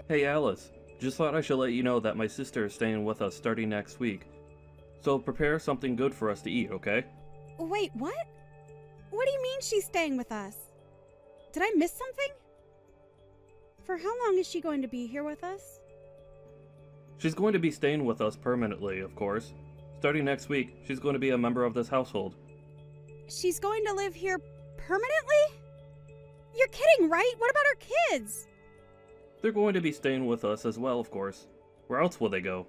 Hey Alice, just thought I should let you know that my sister is staying with us starting next week. So prepare something good for us to eat, okay? Wait, what? What do you mean she's staying with us? Did I miss something? For how long is she going to be here with us? She's going to be staying with us permanently, of course. Starting next week, she's going to be a member of this household. She's going to live here permanently? You're kidding, right? What about her kids? They're going to be staying with us as well, of course. Where else will they go?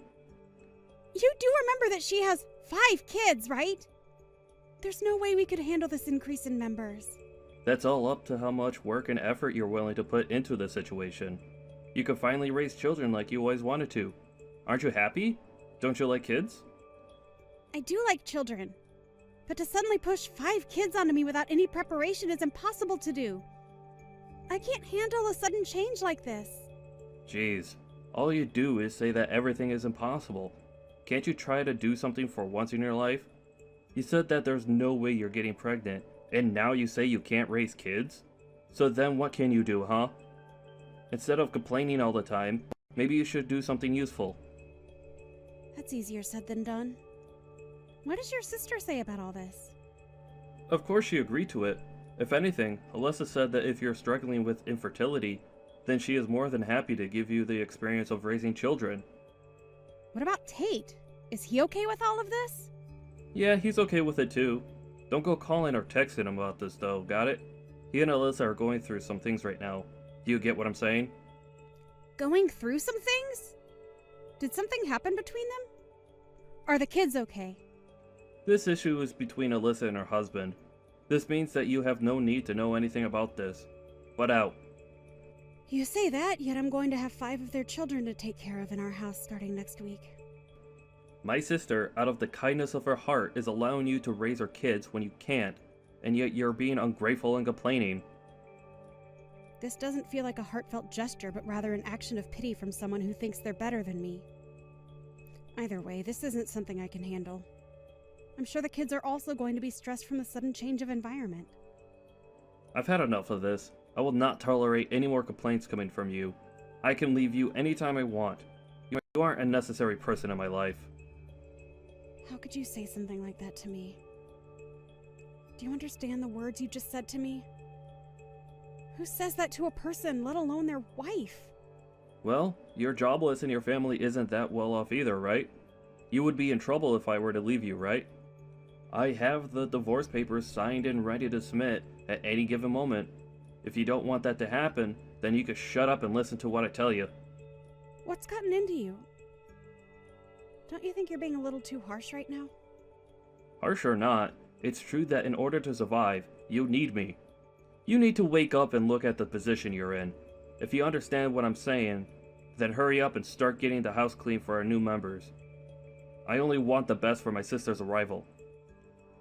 You do remember that she has 5 kids, right? There's no way we could handle this increase in members. That's all up to how much work and effort you're willing to put into the situation. You could finally raise children like you always wanted to. Aren't you happy? Don't you like kids? I do like children. But to suddenly push 5 kids onto me without any preparation is impossible to do. I can't handle a sudden change like this. Jeez, all you do is say that everything is impossible. Can't you try to do something for once in your life? You said that there's no way you're getting pregnant, and now you say you can't raise kids? So then what can you do, huh? Instead of complaining all the time, maybe you should do something useful. That's easier said than done. What does your sister say about all this? Of course she agreed to it. If anything, Alyssa said that if you're struggling with infertility, then she is more than happy to give you the experience of raising children. What about Tate? Is he okay with all of this? Yeah, he's okay with it too. Don't go calling or texting him about this though, got it? He and Alyssa are going through some things right now. Do you get what I'm saying? Going through some things? Did something happen between them? Are the kids okay? This issue is between Alyssa and her husband. This means that you have no need to know anything about this. Butt out. You say that, yet I'm going to have 5 of their children to take care of in our house starting next week. My sister, out of the kindness of her heart, is allowing you to raise her kids when you can't, and yet you're being ungrateful and complaining. This doesn't feel like a heartfelt gesture, but rather an action of pity from someone who thinks they're better than me. Either way, this isn't something I can handle. I'm sure the kids are also going to be stressed from the sudden change of environment. I've had enough of this. I will not tolerate any more complaints coming from you. I can leave you anytime I want. You aren't a necessary person in my life. How could you say something like that to me? Do you understand the words you just said to me? Who says that to a person, let alone their wife? Well, you're jobless and your family isn't that well off either, right? You would be in trouble if I were to leave you, right? I have the divorce papers signed and ready to submit at any given moment. If you don't want that to happen, then you could shut up and listen to what I tell you. What's gotten into you? Don't you think you're being a little too harsh right now? Harsh or not, it's true that in order to survive, you need me. You need to wake up and look at the position you're in. If you understand what I'm saying, then hurry up and start getting the house clean for our new members. I only want the best for my sister's arrival.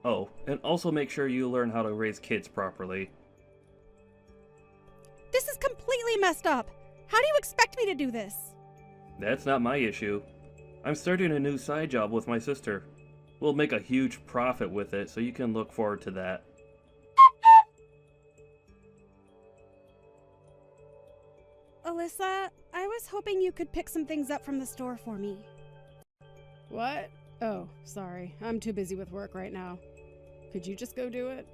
Oh, and also make sure you learn how to raise kids properly. This is completely messed up! How do you expect me to do this? That's not my issue. I'm starting a new side job with my sister. We'll make a huge profit with it, so you can look forward to that. Alyssa, I was hoping you could pick some things up from the store for me. What? Oh, sorry. I'm too busy with work right now. Could you just go do it?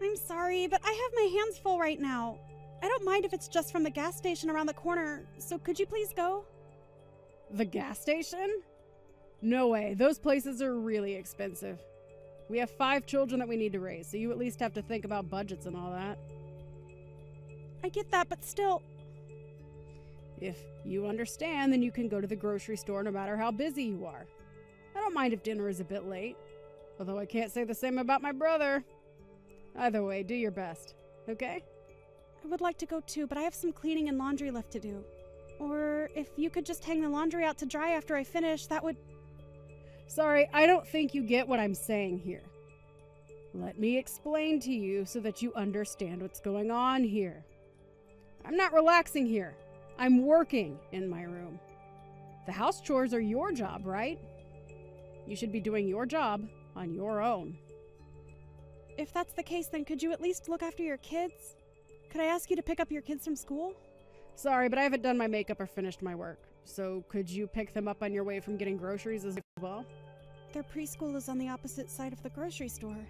I'm sorry, but I have my hands full right now. I don't mind if it's just from the gas station around the corner, so could you please go? The gas station? No way. Those places are really expensive. We have 5 children that we need to raise, so you at least have to think about budgets and all that. I get that, but still... If you understand, then you can go to the grocery store no matter how busy you are. I don't mind if dinner is a bit late, although I can't say the same about my brother. Either way, do your best, okay? I would like to go too, but I have some cleaning and laundry left to do. Or if you could just hang the laundry out to dry after I finish, that would... Sorry, I don't think you get what I'm saying here. Let me explain to you so that you understand what's going on here. I'm not relaxing here. I'm working in my room. The house chores are your job, right? You should be doing your job on your own. If that's the case, then could you at least look after your kids? Could I ask you to pick up your kids from school? Sorry, but I haven't done my makeup or finished my work. So could you pick them up on your way from getting groceries as well? Their preschool is on the opposite side of the grocery store.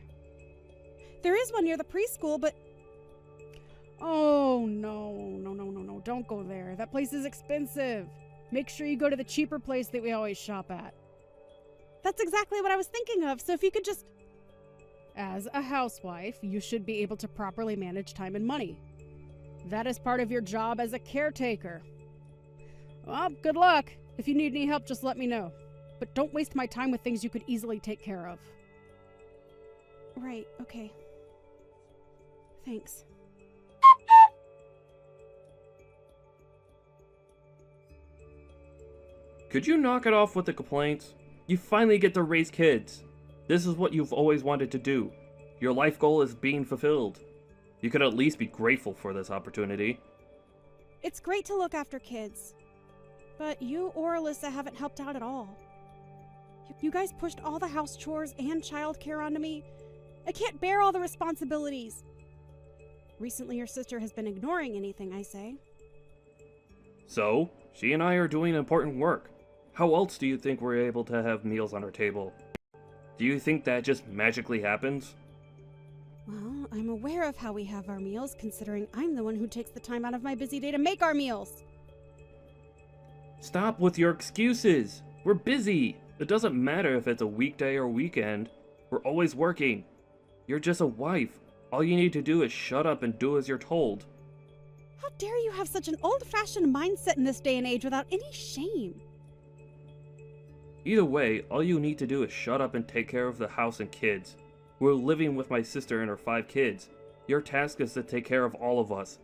There is one near the preschool, but... Oh, no. Don't go there. That place is expensive. Make sure you go to the cheaper place that we always shop at. That's exactly what I was thinking of, so if you could just... As a housewife, you should be able to properly manage time and money. That is part of your job as a caretaker. Well, good luck. If you need any help, just let me know. But don't waste my time with things you could easily take care of. Right, okay. Thanks. Could you knock it off with the complaints? You finally get to raise kids. This is what you've always wanted to do. Your life goal is being fulfilled. You could at least be grateful for this opportunity. It's great to look after kids. But you or Alyssa haven't helped out at all. You guys pushed all the house chores and childcare onto me. I can't bear all the responsibilities. Recently, your sister has been ignoring anything I say. So, she and I are doing important work. How else do you think we're able to have meals on our table? Do you think that just magically happens? Well, I'm aware of how we have our meals, considering I'm the one who takes the time out of my busy day to make our meals. Stop with your excuses! We're busy! It doesn't matter if it's a weekday or weekend. We're always working. You're just a wife. All you need to do is shut up and do as you're told. How dare you have such an old-fashioned mindset in this day and age without any shame? Either way, all you need to do is shut up and take care of the house and kids. We're living with my sister and her 5 kids. Your task is to take care of all of us.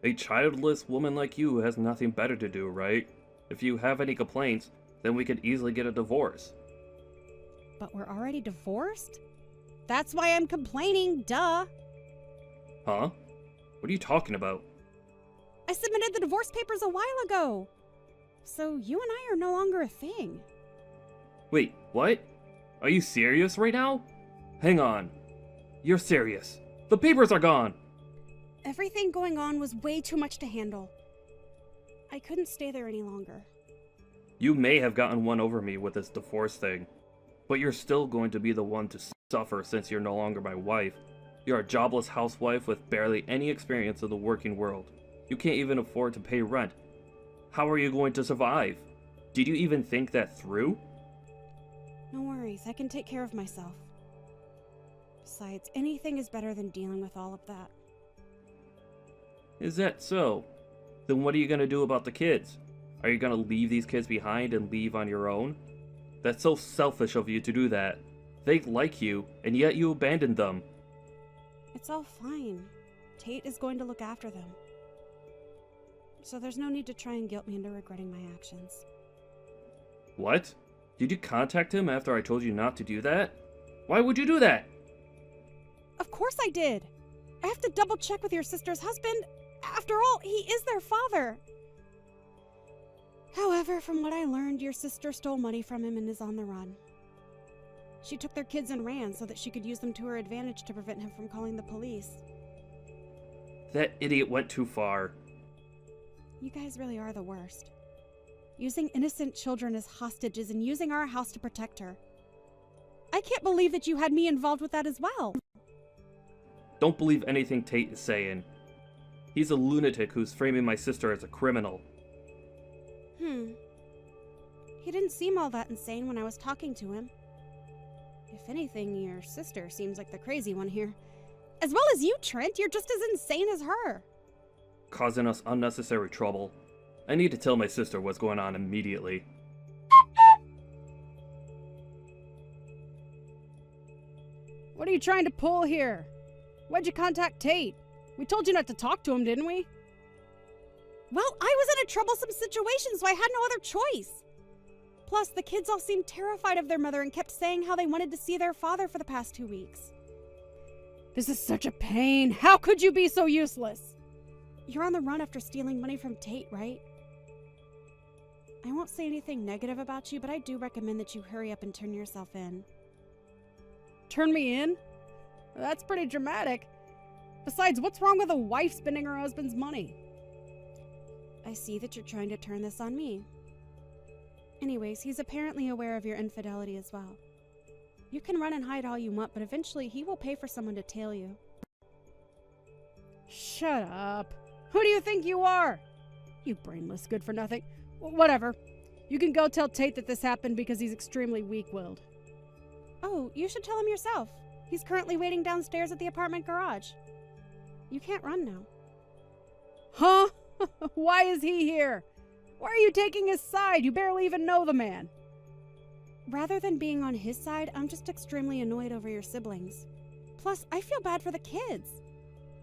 A childless woman like you has nothing better to do, right? If you have any complaints, then we could easily get a divorce. But we're already divorced? That's why I'm complaining, duh! Huh? What are you talking about? I submitted the divorce papers a while ago. So you and I are no longer a thing. Wait, what? Are you serious right now? Hang on. You're serious. The papers are gone! Everything going on was way too much to handle. I couldn't stay there any longer. You may have gotten one over me with this divorce thing, but you're still going to be the one to suffer since you're no longer my wife. You're a jobless housewife with barely any experience in the working world. You can't even afford to pay rent. How are you going to survive? Did you even think that through? No worries, I can take care of myself. Besides, anything is better than dealing with all of that. Is that so? Then what are you going to do about the kids? Are you going to leave these kids behind and leave on your own? That's so selfish of you to do that. They like you, and yet you abandoned them. It's all fine. Tate is going to look after them. So there's no need to try and guilt me into regretting my actions. What? Did you contact him after I told you not to do that? Why would you do that? Of course I did! I have to double check with your sister's husband. After all, he is their father. However, from what I learned, your sister stole money from him and is on the run. She took their kids and ran so that she could use them to her advantage to prevent him from calling the police. That idiot went too far. You guys really are the worst. Using innocent children as hostages and using our house to protect her. I can't believe that you had me involved with that as well. Don't believe anything Tate is saying. He's a lunatic who's framing my sister as a criminal. He didn't seem all that insane when I was talking to him. If anything, your sister seems like the crazy one here. As well as you, Trent, you're just as insane as her. Causing us unnecessary trouble. I need to tell my sister what's going on immediately. What are you trying to pull here? Why'd you contact Tate? We told you not to talk to him, didn't we? Well, I was in a troublesome situation, so I had no other choice. Plus, the kids all seemed terrified of their mother and kept saying how they wanted to see their father for the past 2 weeks. This is such a pain. How could you be so useless? You're on the run after stealing money from Tate, right? I won't say anything negative about you, but I do recommend that you hurry up and turn yourself in. Turn me in? That's pretty dramatic. Besides, what's wrong with a wife spending her husband's money? I see that you're trying to turn this on me. Anyways, he's apparently aware of your infidelity as well. You can run and hide all you want, but eventually he will pay for someone to tail you. Shut up. Who do you think you are? You brainless good-for-nothing. Whatever. You can go tell Tate that this happened because he's extremely weak-willed. Oh, you should tell him yourself. He's currently waiting downstairs at the apartment garage. You can't run now. Huh? Why is he here? Why are you taking his side? You barely even know the man. Rather than being on his side, I'm just extremely annoyed over your siblings. Plus, I feel bad for the kids.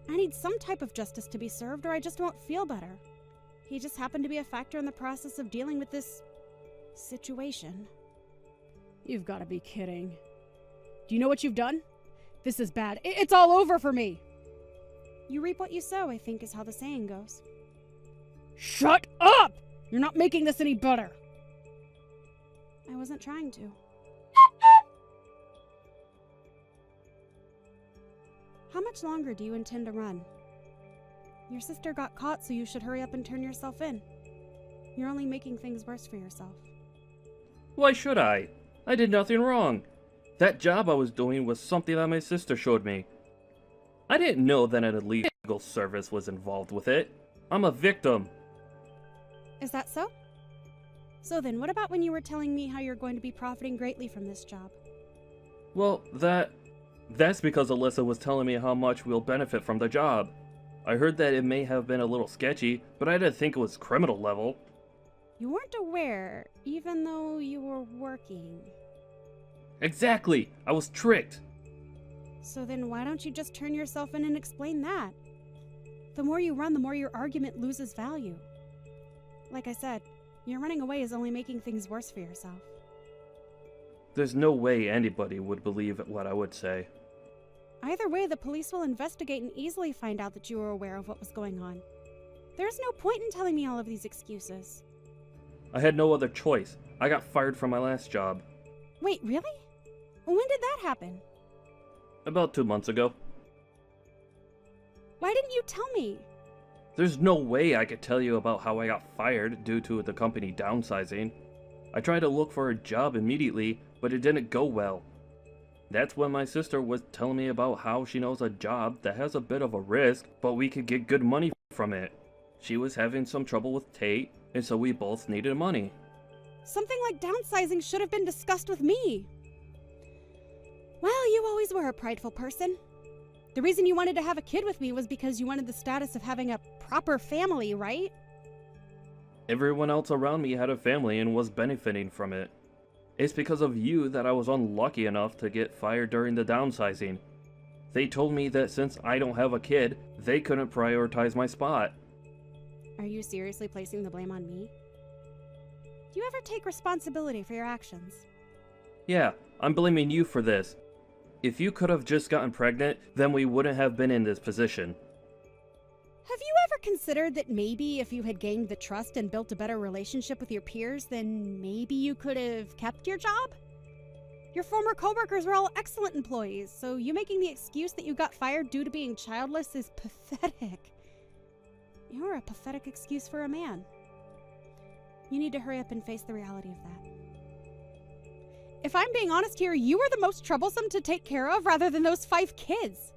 I need some type of justice to be served or I just won't feel better. He just happened to be a factor in the process of dealing with this situation. You've got to be kidding. Do you know what you've done? This is bad. It's all over for me. You reap what you sow, I think is how the saying goes. Shut up! You're not making this any better. I wasn't trying to. How much longer do you intend to run? Your sister got caught, so you should hurry up and turn yourself in. You're only making things worse for yourself. Why should I? I did nothing wrong. That job I was doing was something that my sister showed me. I didn't know that an illegal service was involved with it. I'm a victim. Is that so? So then, what about when you were telling me how you're going to be profiting greatly from this job? Well, that's because Alyssa was telling me how much we'll benefit from the job. I heard that it may have been a little sketchy, but I didn't think it was criminal level. You weren't aware, even though you were working. Exactly! I was tricked! So then why don't you just turn yourself in and explain that? The more you run, the more your argument loses value. Like I said, your running away is only making things worse for yourself. There's no way anybody would believe what I would say. Either way, the police will investigate and easily find out that you were aware of what was going on. There's no point in telling me all of these excuses. I had no other choice. I got fired from my last job. Wait, really? When did that happen? About 2 months ago. Why didn't you tell me? There's no way I could tell you about how I got fired due to the company downsizing. I tried to look for a job immediately, but it didn't go well. That's when my sister was telling me about how she knows a job that has a bit of a risk, but we could get good money from it. She was having some trouble with Tate, and so we both needed money. Something like downsizing should have been discussed with me. Well, you always were a prideful person. The reason you wanted to have a kid with me was because you wanted the status of having a proper family, right? Everyone else around me had a family and was benefiting from it. It's because of you that I was unlucky enough to get fired during the downsizing. They told me that since I don't have a kid, they couldn't prioritize my spot. Are you seriously placing the blame on me? Do you ever take responsibility for your actions? Yeah, I'm blaming you for this. If you could have just gotten pregnant, then we wouldn't have been in this position. Have you ever considered that maybe if you had gained the trust and built a better relationship with your peers, then maybe you could have kept your job? Your former coworkers were all excellent employees, so you making the excuse that you got fired due to being childless is pathetic. You're a pathetic excuse for a man. You need to hurry up and face the reality of that. If I'm being honest here, you were the most troublesome to take care of rather than those 5 kids.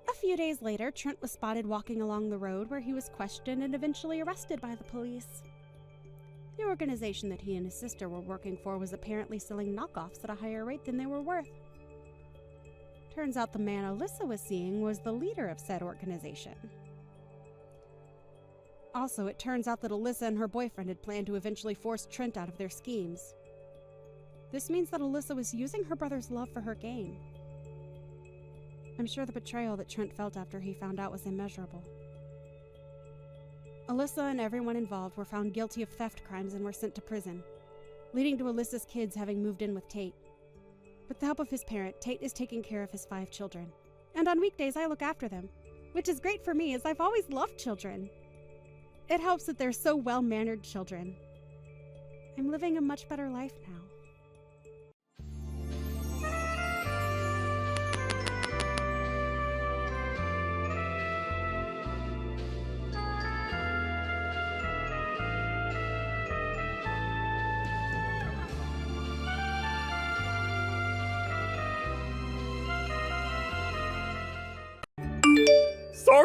A few days later, Trent was spotted walking along the road where he was questioned and eventually arrested by the police. The organization that he and his sister were working for was apparently selling knockoffs at a higher rate than they were worth. Turns out the man Alyssa was seeing was the leader of said organization. Also, it turns out that Alyssa and her boyfriend had planned to eventually force Trent out of their schemes. This means that Alyssa was using her brother's love for her gain. I'm sure the betrayal that Trent felt after he found out was immeasurable. Alyssa and everyone involved were found guilty of theft crimes and were sent to prison, leading to Alyssa's kids having moved in with Tate. With the help of his parent, Tate is taking care of his 5 children. And on weekdays, I look after them, which is great for me as I've always loved children. It helps that they're so well-mannered children. I'm living a much better life now.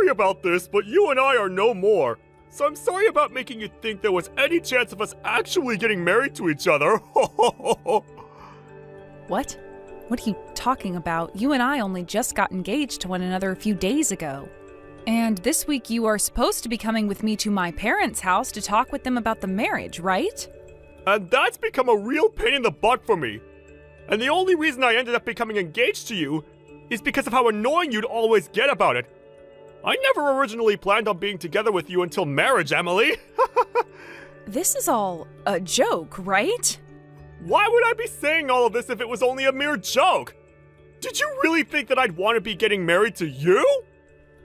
sorry about this, but you and I are no more. So I'm sorry about making you think there was any chance of us actually getting married to each other. What? What are you talking about? You and I only just got engaged to one another a few days ago. And this week you are supposed to be coming with me to my parents' house to talk with them about the marriage, right? And that's become a real pain in the butt for me. And the only reason I ended up becoming engaged to you is because of how annoying you'd always get about it. I never originally planned on being together with you until marriage, Emily. This is all a joke, right? Why would I be saying all of this if it was only a mere joke? Did you really think that I'd want to be getting married to you?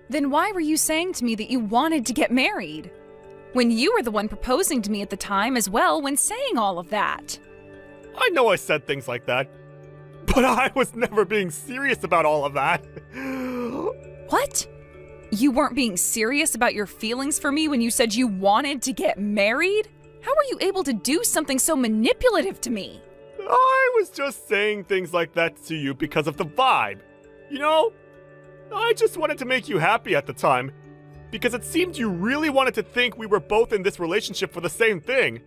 Then why were you saying to me that you wanted to get married? When you were the one proposing to me at the time as well when saying all of that. I know I said things like that, but I was never being serious about all of that. What? You weren't being serious about your feelings for me when you said you wanted to get married? How were you able to do something so manipulative to me? I was just saying things like that to you because of the vibe. You know, I just wanted to make you happy at the time, because it seemed you really wanted to think we were both in this relationship for the same thing.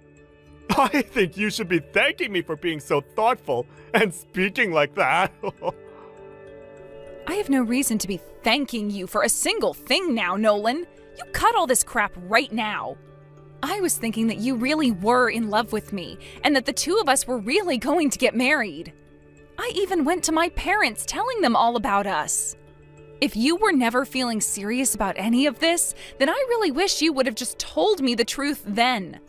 I think you should be thanking me for being so thoughtful and speaking like that. I have no reason to be thanking you for a single thing now, Nolan. You cut all this crap right now. I was thinking that you really were in love with me, and that the two of us were really going to get married. I even went to my parents telling them all about us. If you were never feeling serious about any of this, then I really wish you would have just told me the truth then.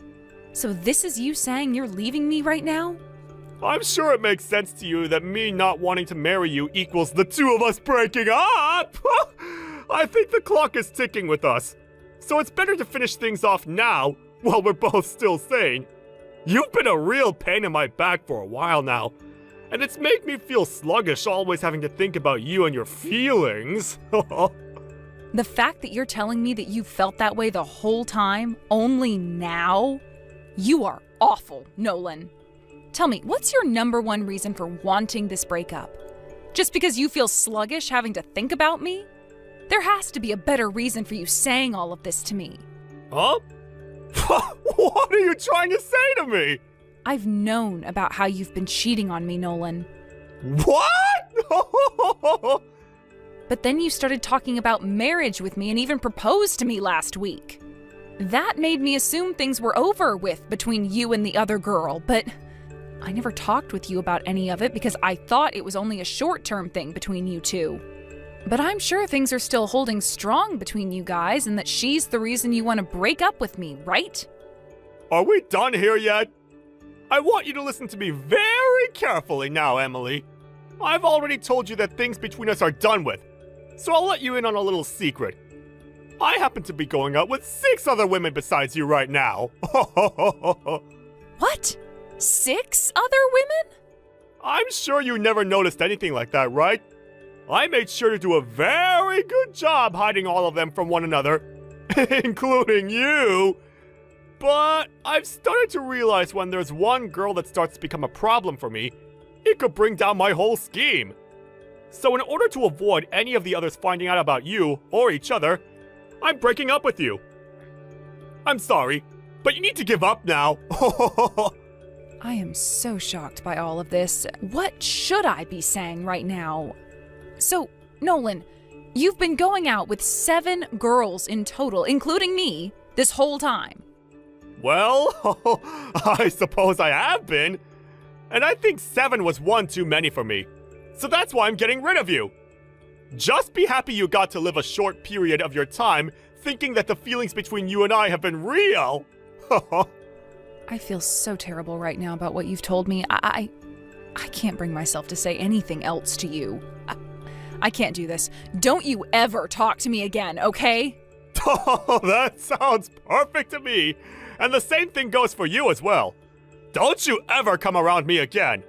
So this is you saying you're leaving me right now? I'm sure it makes sense to you that me not wanting to marry you equals the two of us breaking up! I think the clock is ticking with us. So it's better to finish things off now, while we're both still sane. You've been a real pain in my back for a while now, and it's made me feel sluggish always having to think about you and your feelings. The fact that you're telling me that you felt that way the whole time, only now? You are awful, Nolan. Tell me, what's your number one reason for wanting this breakup? Just because you feel sluggish having to think about me? There has to be a better reason for you saying all of this to me. Huh? What are you trying to say to me? I've known about how you've been cheating on me, Nolan. What? But then you started talking about marriage with me and even proposed to me last week. That made me assume things were over with between you and the other girl, but I never talked with you about any of it because I thought it was only a short-term thing between you two. But I'm sure things are still holding strong between you guys and that she's the reason you want to break up with me, right? Are we done here yet? I want you to listen to me very carefully now, Emily. I've already told you that things between us are done with, so I'll let you in on a little secret. I happen to be going out with 6 other women besides you right now. What? 6 other women? I'm sure you never noticed anything like that, right? I made sure to do a very good job hiding all of them from one another, including you. But I've started to realize when there's one girl that starts to become a problem for me, it could bring down my whole scheme. So in order to avoid any of the others finding out about you or each other, I'm breaking up with you. I'm sorry, but you need to give up now. I am so shocked by all of this. What should I be saying right now? So, Nolan, you've been going out with 7 girls in total, including me, this whole time. Well, I suppose I have been. And I think 7 was one too many for me. So that's why I'm getting rid of you. Just be happy you got to live a short period of your time thinking that the feelings between you and I have been real. I feel so terrible right now about what you've told me. I can't bring myself to say anything else to you. I can't do this. Don't you ever talk to me again, okay? Oh, that sounds perfect to me. And the same thing goes for you as well. Don't you ever come around me again.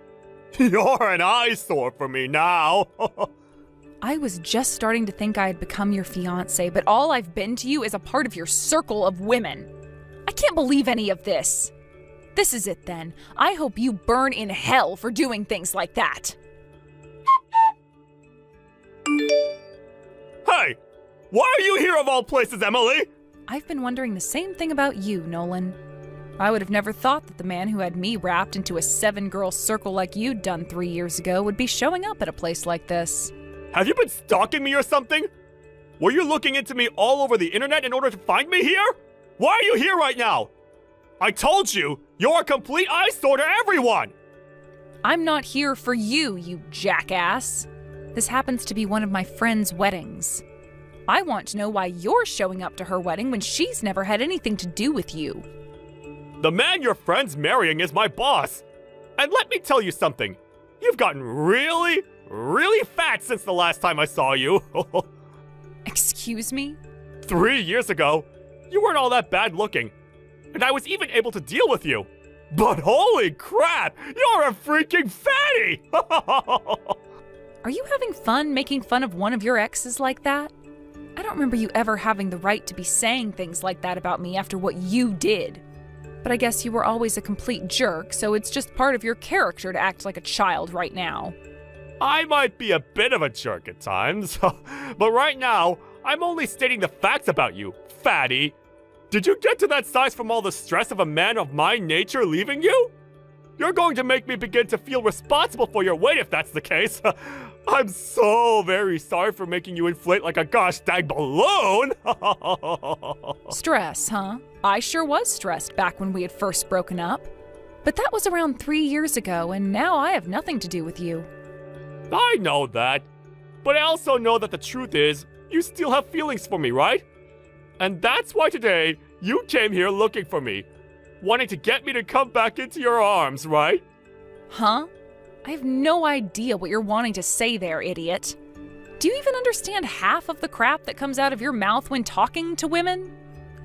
You're an eyesore for me now. I was just starting to think I had become your fiancé, but all I've been to you is a part of your circle of women. I can't believe any of this. This is it then. I hope you burn in hell for doing things like that. Hey, Why are you here of all places, Emily? I've been wondering the same thing about you, Nolan. I would have never thought that the man who had me wrapped into a 7-girl circle like you'd done 3 years ago would be showing up at a place like this. Have you been stalking me or something? Were you looking into me all over the internet in order to find me here? Why are you here right now? I told you, you're a complete eyesore to everyone! I'm not here for you, you jackass. This happens to be one of my friend's weddings. I want to know why you're showing up to her wedding when she's never had anything to do with you. The man your friend's marrying is my boss. And let me tell you something. You've gotten really, really fat since the last time I saw you. Excuse me? 3 years ago, you weren't all that bad looking. And I was even able to deal with you. But holy crap, you're a freaking fatty! Are you having fun making fun of one of your exes like that? I don't remember you ever having the right to be saying things like that about me after what you did. But I guess you were always a complete jerk, so it's just part of your character to act like a child right now. I might be a bit of a jerk at times, but right now, I'm only stating the facts about you, fatty. Did you get to that size from all the stress of a man of my nature leaving you? You're going to make me begin to feel responsible for your weight if that's the case. I'm so very sorry for making you inflate like a gosh dang balloon. Stress, huh? I sure was stressed back when we had first broken up. But that was around 3 years ago, and now I have nothing to do with you. I know that. But I also know that the truth is, you still have feelings for me, right? And that's why today, you came here looking for me. Wanting to get me to come back into your arms, right? Huh? I have no idea what you're wanting to say there, idiot. Do you even understand half of the crap that comes out of your mouth when talking to women?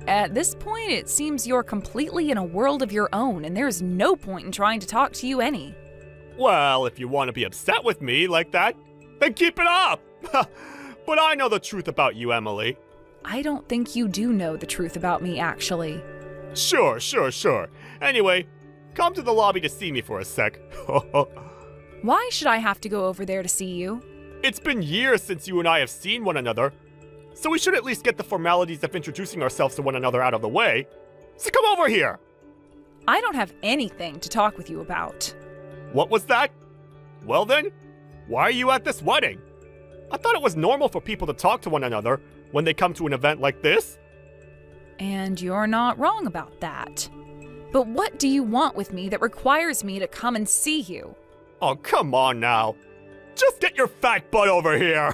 At this point, it seems you're completely in a world of your own, and there's no point in trying to talk to you any. Well, if you want to be upset with me like that, then keep it up. But I know the truth about you, Emily. I don't think you do know the truth about me, actually. Sure. Anyway, come to the lobby to see me for a sec. Why should I have to go over there to see you? It's been years since you and I have seen one another, so we should at least get the formalities of introducing ourselves to one another out of the way. So come over here! I don't have anything to talk with you about. What was that? Well then, why are you at this wedding? I thought it was normal for people to talk to one another when they come to an event like this. And you're not wrong about that. But what do you want with me that requires me to come and see you? Oh, come on now. Just get your fat butt over here.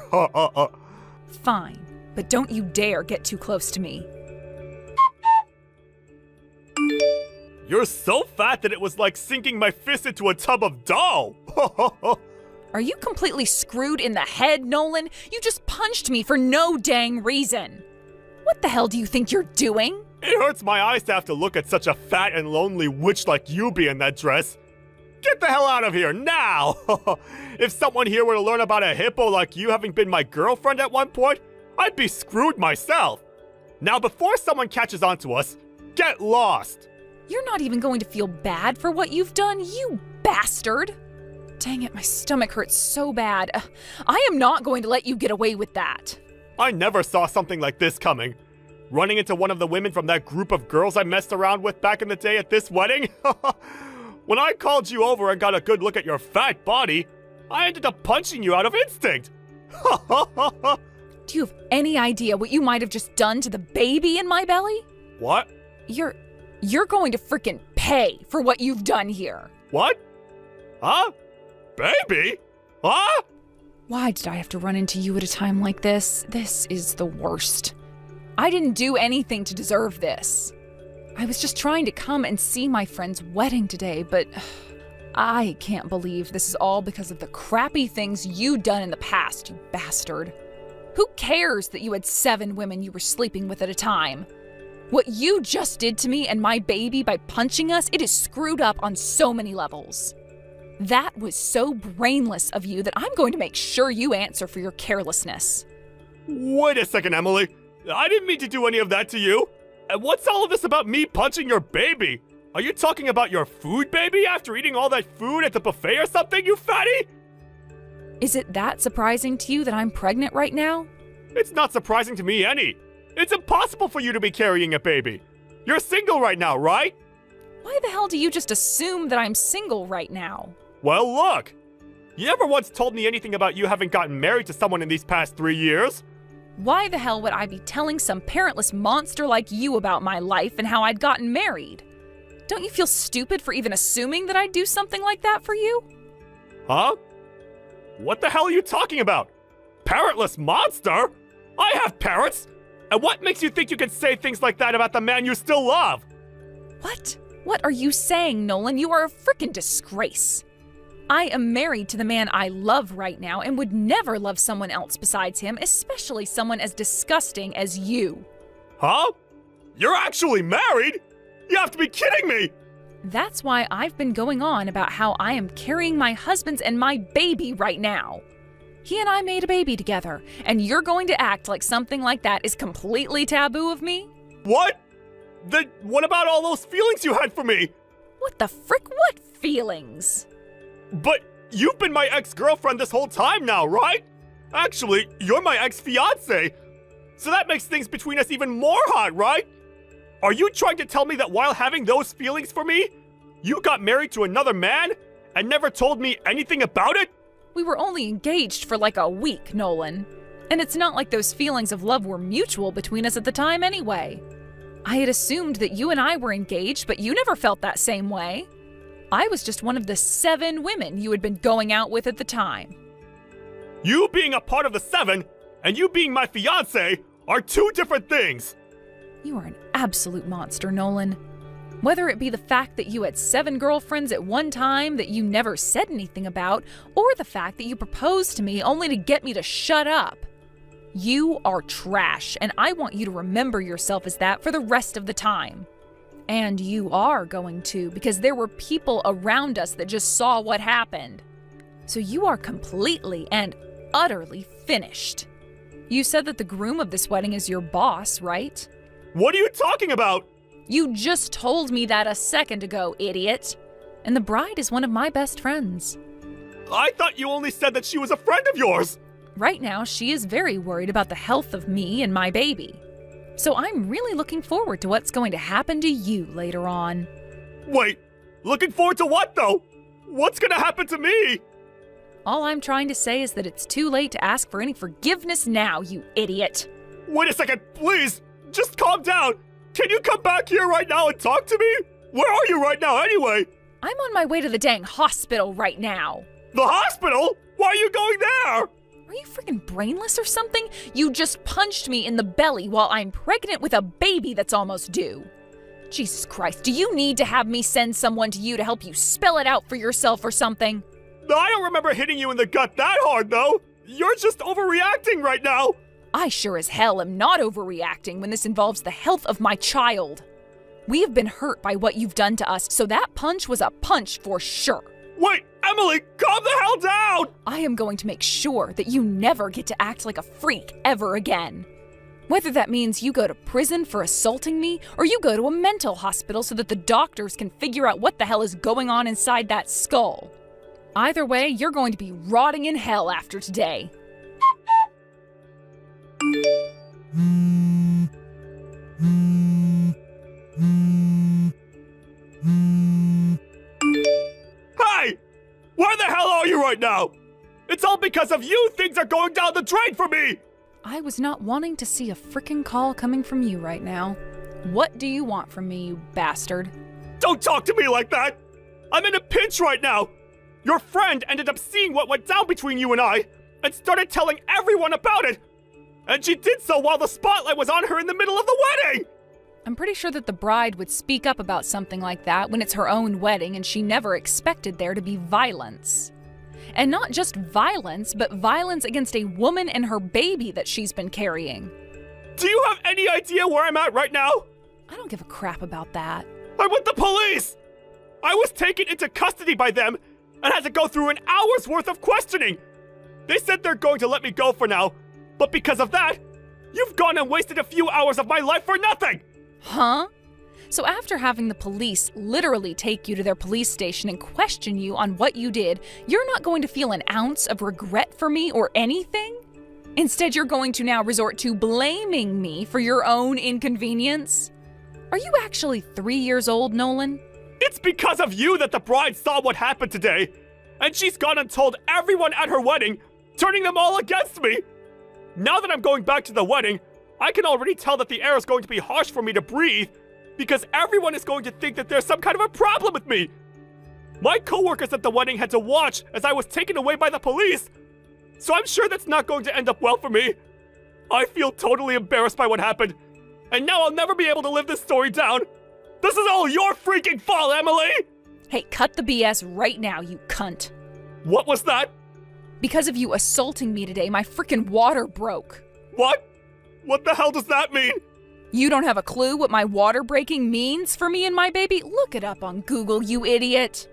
Fine, but don't you dare get too close to me. You're so fat that it was like sinking my fist into a tub of dough. Are you completely screwed in the head, Nolan? You just punched me for no dang reason. What the hell do you think you're doing? It hurts my eyes to have to look at such a fat and lonely witch like you be in that dress. Get the hell out of here, now! If someone here were to learn about a hippo like you having been my girlfriend at one point, I'd be screwed myself. Now, before someone catches on to us, get lost! You're not even going to feel bad for what you've done, you bastard! Dang it, my stomach hurts so bad. I am not going to let you get away with that. I never saw something like this coming. Running into one of the women from that group of girls I messed around with back in the day at this wedding? When I called you over and got a good look at your fat body, I ended up punching you out of instinct. Do you have any idea what you might have just done to the baby in my belly? What? You're going to frickin' pay for what you've done here. What? Huh? Baby? Huh? Why did I have to run into you at a time like this? This is the worst. I didn't do anything to deserve this. I was just trying to come and see my friend's wedding today, but I can't believe this is all because of the crappy things you done in the past, you bastard. Who cares that you had 7 women you were sleeping with at a time? What you just did to me and my baby by punching us, it is screwed up on so many levels. That was so brainless of you that I'm going to make sure you answer for your carelessness. Wait a second, Emily. I didn't mean to do any of that to you. And what's all of this about me punching your baby? Are you talking about your food baby after eating all that food at the buffet or something, you fatty? Is it that surprising to you that I'm pregnant right now? It's not surprising to me any. It's impossible for you to be carrying a baby. You're single right now, right? Why the hell do you just assume that I'm single right now? Well, look. You never once told me anything about you having gotten married to someone in these past 3 years. Why the hell would I be telling some parentless monster like you about my life and how I'd gotten married? Don't you feel stupid for even assuming that I'd do something like that for you? Huh? What the hell are you talking about? Parentless monster? I have parents! And what makes you think you can say things like that about the man you still love? What? What are you saying, Nolan? You are a frickin' disgrace. I am married to the man I love right now and would never love someone else besides him, especially someone as disgusting as you. Huh? You're actually married? You have to be kidding me! That's why I've been going on about how I am carrying my husband's and my baby right now. He and I made a baby together, and you're going to act like something like that is completely taboo of me? What? Then what about all those feelings you had for me? What the frick? What feelings? But you've been my ex-girlfriend this whole time now, right? Actually, you're my ex-fiancé. So that makes things between us even more hot, right? Are you trying to tell me that while having those feelings for me, you got married to another man and never told me anything about it? We were only engaged for like a week, Nolan. And it's not like those feelings of love were mutual between us at the time anyway. I had assumed that you and I were engaged, but you never felt that same way. I was just one of the 7 women you had been going out with at the time. You being a part of the 7 and you being my fiancé are 2 different things. You are an absolute monster, Nolan. Whether it be the fact that you had 7 girlfriends at one time that you never said anything about, or the fact that you proposed to me only to get me to shut up. You are trash, and I want you to remember yourself as that for the rest of the time. And you are going to, because there were people around us that just saw what happened. So you are completely and utterly finished. You said that the groom of this wedding is your boss, right? What are you talking about? You just told me that a second ago, idiot. And the bride is one of my best friends. I thought you only said that she was a friend of yours. Right now, she is very worried about the health of me and my baby. So I'm really looking forward to what's going to happen to you later on. Wait, looking forward to what though? What's gonna happen to me? All I'm trying to say is that it's too late to ask for any forgiveness now, you idiot. Wait a second, please. Just calm down. Can you come back here right now and talk to me? Where are you right now anyway? I'm on my way to the dang hospital right now. The hospital? Why are you going there? Are you freaking brainless or something? You just punched me in the belly while I'm pregnant with a baby that's almost due. Jesus Christ, do you need to have me send someone to you to help you spell it out for yourself or something? I don't remember hitting you in the gut that hard though. You're just overreacting right now. I sure as hell am not overreacting when this involves the health of my child. We have been hurt by what you've done to us, so that punch was a punch for sure. Wait, Emily, calm the hell down! I am going to make sure that you never get to act like a freak ever again. Whether that means you go to prison for assaulting me, or you go to a mental hospital so that the doctors can figure out what the hell is going on inside that skull. Either way, you're going to be rotting in hell after today. Hey! Where the hell are you right now? It's all because of you things are going down the drain for me! I was not wanting to see a frickin' call coming from you right now. What do you want from me, you bastard? Don't talk to me like that! I'm in a pinch right now! Your friend ended up seeing what went down between you and I, and started telling everyone about it! And she did so while the spotlight was on her in the middle of the wedding! I'm pretty sure that the bride would speak up about something like that when it's her own wedding and she never expected there to be violence. And not just violence, but violence against a woman and her baby that she's been carrying. Do you have any idea where I'm at right now? I don't give a crap about that. I'm with the police! I was taken into custody by them and had to go through an hour's worth of questioning. They said they're going to let me go for now, but because of that, you've gone and wasted a few hours of my life for nothing! Huh? So after having the police literally take you to their police station and question you on what you did, you're not going to feel an ounce of regret for me or anything? Instead, you're going to now resort to blaming me for your own inconvenience. Are you actually 3 years old, Nolan? It's because of you that the bride saw what happened today, and she's gone and told everyone at her wedding, turning them all against me. Now that I'm going back to the wedding, I can already tell that the air is going to be harsh for me to breathe, because everyone is going to think that there's some kind of a problem with me. My coworkers at the wedding had to watch as I was taken away by the police, so I'm sure that's not going to end up well for me. I feel totally embarrassed by what happened, and now I'll never be able to live this story down. This is all your freaking fault, Emily! Hey, cut the BS right now, you cunt. What was that? Because of you assaulting me today, my frickin' water broke. What? What the hell does that mean? You don't have a clue what my water breaking means for me and my baby? Look it up on Google, you idiot.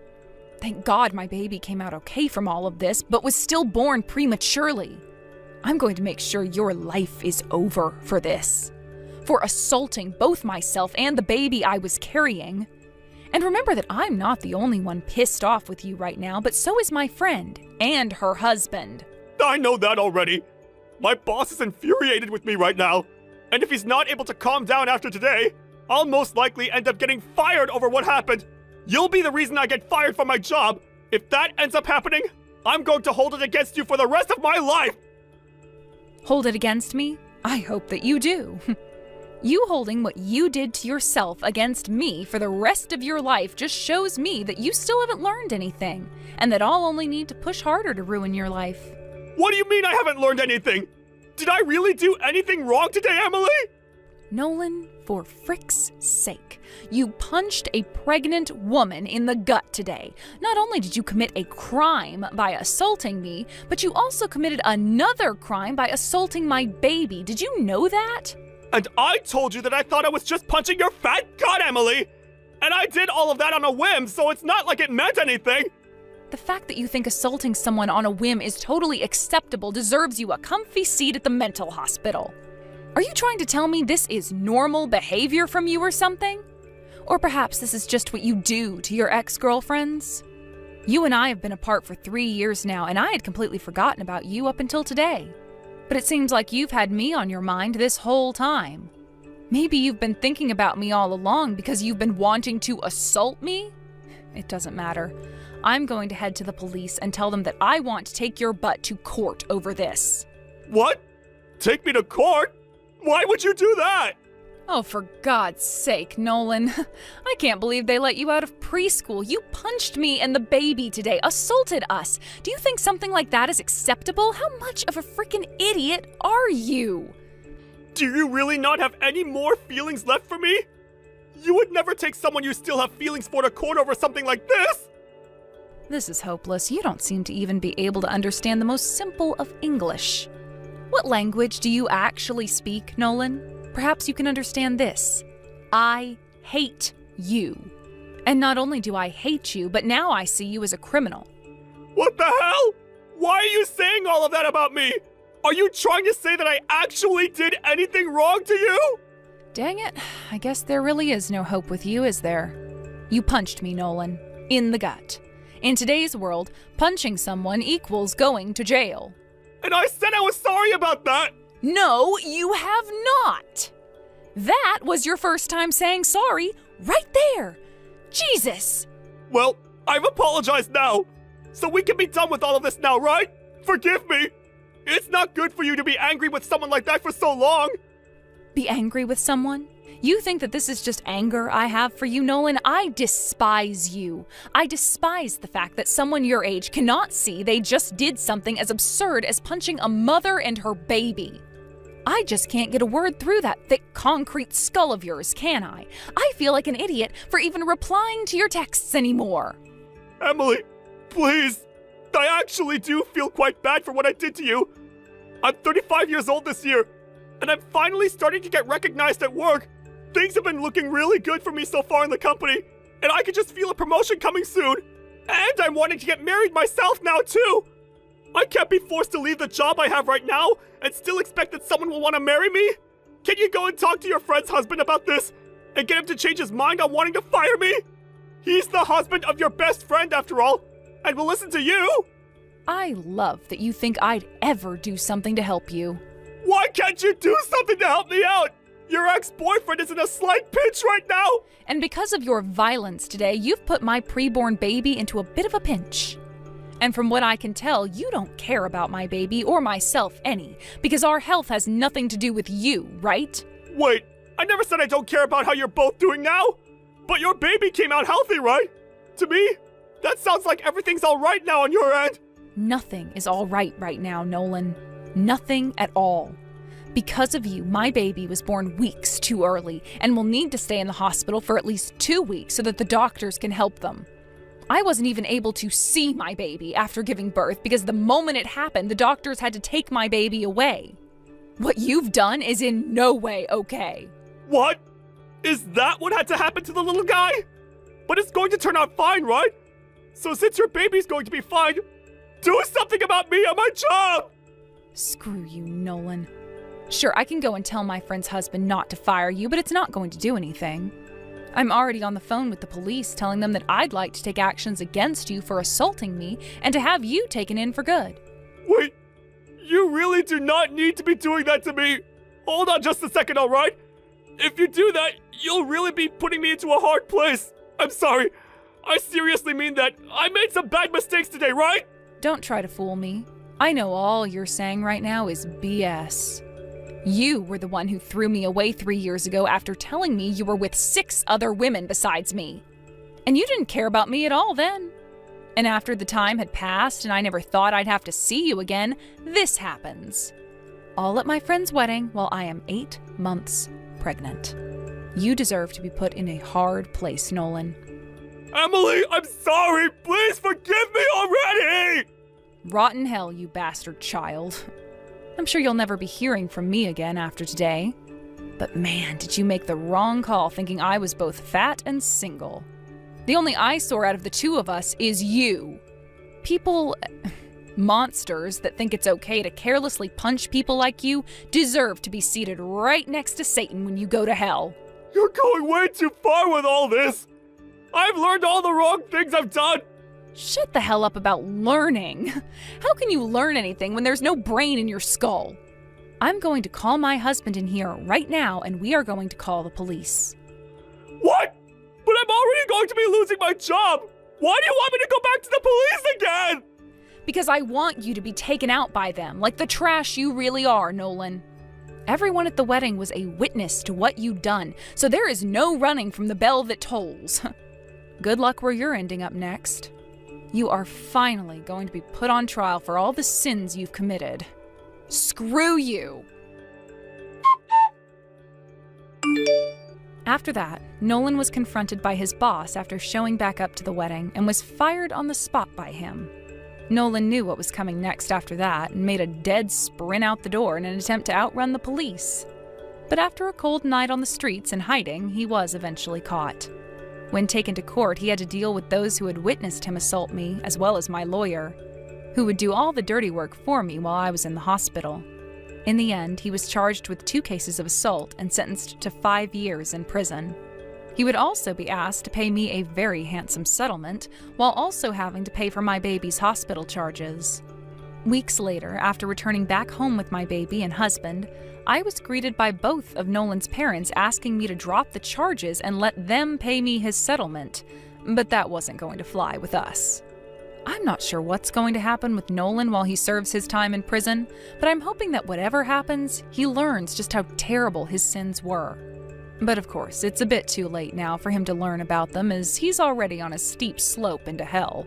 Thank God my baby came out okay from all of this, but was still born prematurely. I'm going to make sure your life is over for this. For assaulting both myself and the baby I was carrying. And remember that I'm not the only one pissed off with you right now, but so is my friend and her husband. I know that already. My boss is infuriated with me right now. And if he's not able to calm down after today, I'll most likely end up getting fired over what happened. You'll be the reason I get fired from my job. If that ends up happening, I'm going to hold it against you for the rest of my life. Hold it against me? I hope that you do. You holding what you did to yourself against me for the rest of your life just shows me that you still haven't learned anything, and that I'll only need to push harder to ruin your life. What do you mean I haven't learned anything? Did I really do anything wrong today, Emily? Nolan, for frick's sake, you punched a pregnant woman in the gut today. Not only did you commit a crime by assaulting me, but you also committed another crime by assaulting my baby. Did you know that? And I told you that I thought I was just punching your fat gut, Emily! And I did all of that on a whim, so it's not like it meant anything! The fact that you think assaulting someone on a whim is totally acceptable deserves you a comfy seat at the mental hospital. Are you trying to tell me this is normal behavior from you or something? Or perhaps this is just what you do to your ex-girlfriends? You and I have been apart for 3 years now, and I had completely forgotten about you up until today. But it seems like you've had me on your mind this whole time. Maybe you've been thinking about me all along because you've been wanting to assault me? It doesn't matter. I'm going to head to the police and tell them that I want to take your butt to court over this. What? Take me to court? Why would you do that? Oh, for God's sake, Nolan. I can't believe they let you out of preschool. You punched me and the baby today, assaulted us. Do you think something like that is acceptable? How much of a freaking idiot are you? Do you really not have any more feelings left for me? You would never take someone you still have feelings for to court over something like this? This is hopeless. You don't seem to even be able to understand the most simple of English. What language do you actually speak, Nolan? Perhaps you can understand this. I hate you. And not only do I hate you, but now I see you as a criminal. What the hell? Why are you saying all of that about me? Are you trying to say that I actually did anything wrong to you? Dang it. I guess there really is no hope with you, is there? You punched me, Nolan. In the gut. In today's world, punching someone equals going to jail. And I said I was sorry about that! No, you have not! That was your first time saying sorry, right there! Jesus! Well, I've apologized now, so we can be done with all of this now, right? Forgive me! It's not good for you to be angry with someone like that for so long! Be angry with someone? You think that this is just anger I have for you, Nolan? I despise you. I despise the fact that someone your age cannot see they just did something as absurd as punching a mother and her baby. I just can't get a word through that thick concrete skull of yours, can I? I feel like an idiot for even replying to your texts anymore. Emily, please. I actually do feel quite bad for what I did to you. I'm 35 years old this year, and I'm finally starting to get recognized at work. Things have been looking really good for me so far in the company, and I can just feel a promotion coming soon. And I'm wanting to get married myself now, too. I can't be forced to leave the job I have right now and still expect that someone will want to marry me. Can you go and talk to your friend's husband about this and get him to change his mind on wanting to fire me? He's the husband of your best friend, after all, and will listen to you. I love that you think I'd ever do something to help you. Why can't you do something to help me out? Your ex-boyfriend is in a slight pinch right now. And because of your violence today, you've put my preborn baby into a bit of a pinch. And from what I can tell, you don't care about my baby or myself any, because our health has nothing to do with you, right? Wait, I never said I don't care about how you're both doing now. But your baby came out healthy, right? To me, that sounds like everything's all right now on your end. Nothing is all right now, Nolan. Nothing at all. Because of you, my baby was born weeks too early and will need to stay in the hospital for at least 2 weeks so that the doctors can help them. I wasn't even able to see my baby after giving birth because the moment it happened, the doctors had to take my baby away. What you've done is in no way okay. What? Is that what had to happen to the little guy? But it's going to turn out fine, right? So since your baby's going to be fine, do something about me and my job! Screw you, Nolan. Sure, I can go and tell my friend's husband not to fire you, but it's not going to do anything. I'm already on the phone with the police telling them that I'd like to take actions against you for assaulting me and to have you taken in for good. Wait, you really do not need to be doing that to me. Hold on just a second, alright? If you do that, you'll really be putting me into a hard place. I'm sorry. I seriously mean that. I made some bad mistakes today, right? Don't try to fool me. I know all you're saying right now is BS. You were the one who threw me away 3 years ago after telling me you were with 6 other women besides me. And you didn't care about me at all then. And after the time had passed and I never thought I'd have to see you again, this happens. All at my friend's wedding while I am 8 months pregnant. You deserve to be put in a hard place, Nolan. Emily, I'm sorry. Please forgive me already! Rotten hell, you bastard child. I'm sure you'll never be hearing from me again after today. But man, did you make the wrong call thinking I was both fat and single. The only eyesore out of the 2 of us is you. People, monsters that think it's okay to carelessly punch people like you deserve to be seated right next to Satan when you go to hell. You're going way too far with all this. I've learned all the wrong things I've done. Shut the hell up about learning. How can you learn anything when there's no brain in your skull? I'm going to call my husband in here right now and we are going to call the police. What? But I'm already going to be losing my job. Why do you want me to go back to the police again? Because I want you to be taken out by them, like the trash you really are, Nolan. Everyone at the wedding was a witness to what you'd done, so there is no running from the bell that tolls. Good luck where you're ending up next. You are finally going to be put on trial for all the sins you've committed. Screw you! After that, Nolan was confronted by his boss after showing back up to the wedding and was fired on the spot by him. Nolan knew what was coming next after that and made a dead sprint out the door in an attempt to outrun the police. But after a cold night on the streets and hiding, he was eventually caught. When taken to court, he had to deal with those who had witnessed him assault me, as well as my lawyer, who would do all the dirty work for me while I was in the hospital. In the end, he was charged with 2 cases of assault and sentenced to 5 years in prison. He would also be asked to pay me a very handsome settlement, while also having to pay for my baby's hospital charges. Weeks later, after returning back home with my baby and husband, I was greeted by both of Nolan's parents asking me to drop the charges and let them pay me his settlement, but that wasn't going to fly with us. I'm not sure what's going to happen with Nolan while he serves his time in prison, but I'm hoping that whatever happens, he learns just how terrible his sins were. But of course, it's a bit too late now for him to learn about them, as he's already on a steep slope into hell.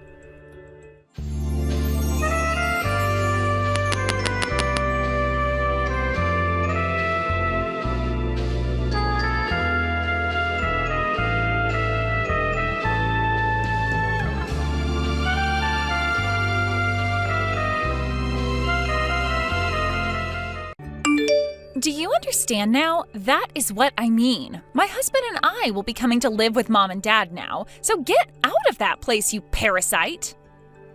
Do you understand now? That is what I mean. My husband and I will be coming to live with Mom and Dad now, so get out of that place, you parasite!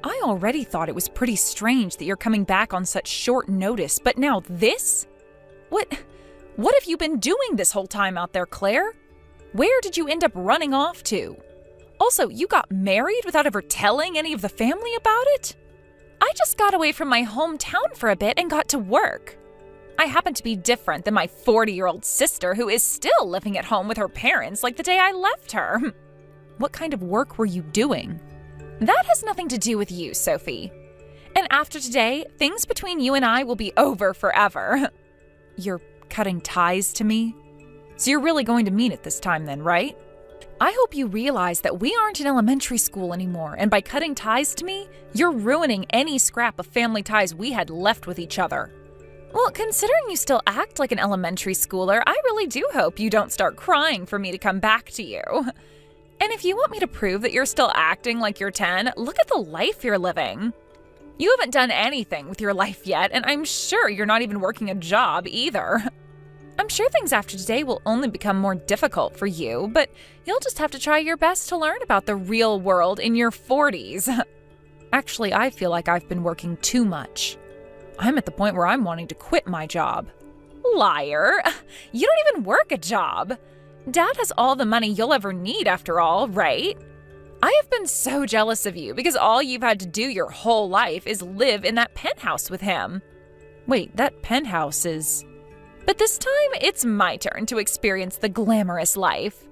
I already thought it was pretty strange that you're coming back on such short notice, but now this? What have you been doing this whole time out there, Claire? Where did you end up running off to? Also, you got married without ever telling any of the family about it? I just got away from my hometown for a bit and got to work. I happen to be different than my 40-year-old sister who is still living at home with her parents like the day I left her. What kind of work were you doing? That has nothing to do with you, Sophie. And after today, things between you and I will be over forever. You're cutting ties to me? So you're really going to mean it this time then, right? I hope you realize that we aren't in elementary school anymore, and by cutting ties to me, you're ruining any scrap of family ties we had left with each other. Well, considering you still act like an elementary schooler, I really do hope you don't start crying for me to come back to you. And if you want me to prove that you're still acting like you're 10, look at the life you're living. You haven't done anything with your life yet, and I'm sure you're not even working a job either. I'm sure things after today will only become more difficult for you, but you'll just have to try your best to learn about the real world in your 40s. Actually, I feel like I've been working too much. I'm at the point where I'm wanting to quit my job. Liar! You don't even work a job. Dad has all the money you'll ever need after all, right? I have been so jealous of you because all you've had to do your whole life is live in that penthouse with him. Wait, that penthouse is... But this time, it's my turn to experience the glamorous life.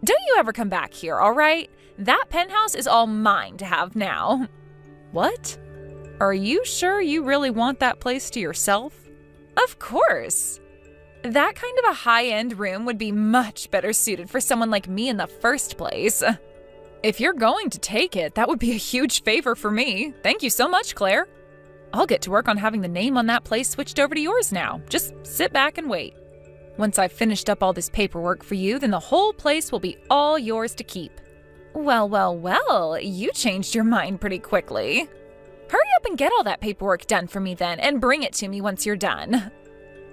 Don't you ever come back here, all right? That penthouse is all mine to have now. What? Are you sure you really want that place to yourself? Of course. That kind of a high-end room would be much better suited for someone like me in the first place. If you're going to take it, that would be a huge favor for me. Thank you so much, Claire. I'll get to work on having the name on that place switched over to yours now. Just sit back and wait. Once I've finished up all this paperwork for you, then the whole place will be all yours to keep. Well, you changed your mind pretty quickly. Hurry up and get all that paperwork done for me then, and bring it to me once you're done.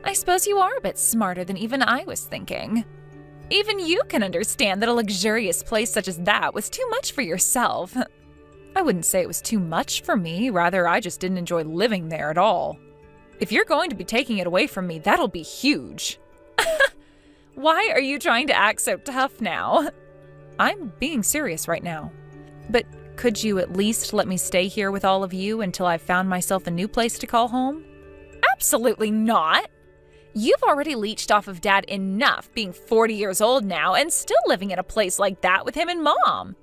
I suppose you are a bit smarter than even I was thinking. Even you can understand that a luxurious place such as that was too much for yourself. I wouldn't say it was too much for me, rather I just didn't enjoy living there at all. If you're going to be taking it away from me, that'll be huge. Why are you trying to act so tough now? I'm being serious right now. But could you at least let me stay here with all of you until I've found myself a new place to call home? Absolutely not! You've already leached off of Dad enough being 40 years old now and still living in a place like that with him and Mom.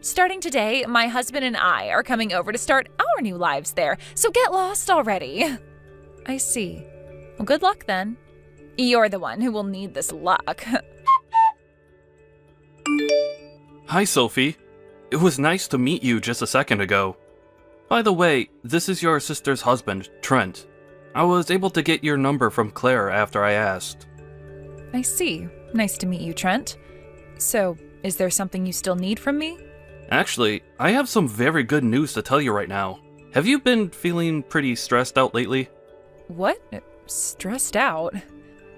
Starting today, my husband and I are coming over to start our new lives there, so get lost already. I see. Well, good luck then. You're the one who will need this luck. Hi, Sophie. It was nice to meet you just a second ago. By the way, this is your sister's husband, Trent. I was able to get your number from Claire after I asked. I see. Nice to meet you, Trent. So, is there something you still need from me? Actually, I have some very good news to tell you right now. Have you been feeling pretty stressed out lately? What? Stressed out?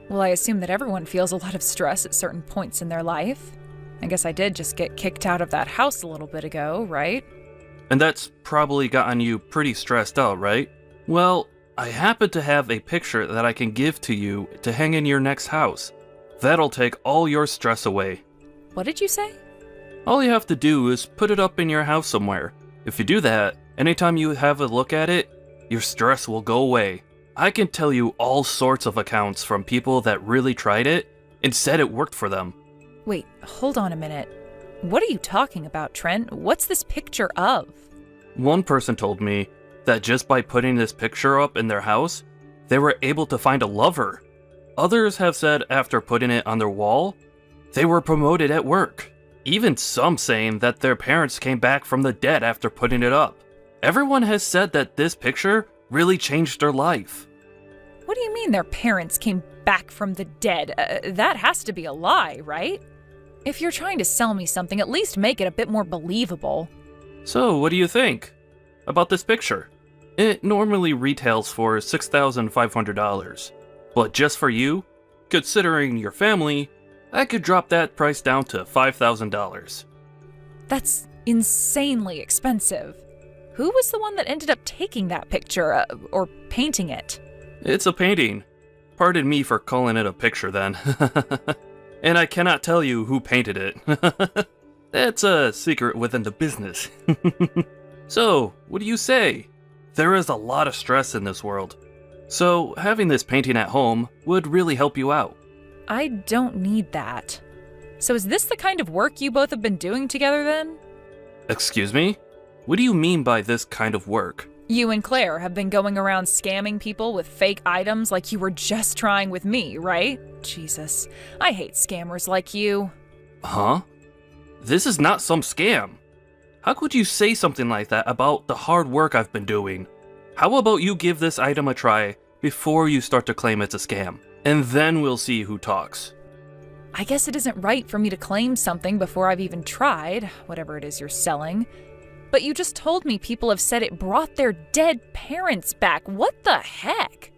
Well, I assume that everyone feels a lot of stress at certain points in their life. I guess I did just get kicked out of that house a little bit ago, right? And that's probably gotten you pretty stressed out, right? Well, I happen to have a picture that I can give to you to hang in your next house. That'll take all your stress away. What did you say? All you have to do is put it up in your house somewhere. If you do that, anytime you have a look at it, your stress will go away. I can tell you all sorts of accounts from people that really tried it and said it worked for them. Wait, hold on a minute. What are you talking about, Trent? What's this picture of? One person told me that just by putting this picture up in their house, they were able to find a lover. Others have said after putting it on their wall, they were promoted at work. Even some saying that their parents came back from the dead after putting it up. Everyone has said that this picture really changed their life. What do you mean their parents came back from the dead? That has to be a lie, right? If you're trying to sell me something, at least make it a bit more believable. So, what do you think about this picture? It normally retails for $6,500. But just for you, considering your family, I could drop that price down to $5,000. That's insanely expensive. Who was the one that ended up taking that picture, or painting it? It's a painting. Pardon me for calling it a picture then. And I cannot tell you who painted it. That's a secret within the business. So, what do you say? there is a lot of stress in this world. So having this painting at home would really help you out. I don't need that. So is this the kind of work you both have been doing together then? Excuse me? What do you mean by this kind of work? You and Claire have been going around scamming people with fake items like you were just trying with me, right? Jesus, I hate scammers like you. Huh? This is not some scam. How could you say something like that about the hard work I've been doing? How about you give this item a try before you start to claim it's a scam, and then we'll see who talks. I guess it isn't right for me to claim something before I've even tried, whatever it is you're selling. But you just told me people have said it brought their dead parents back. What the heck?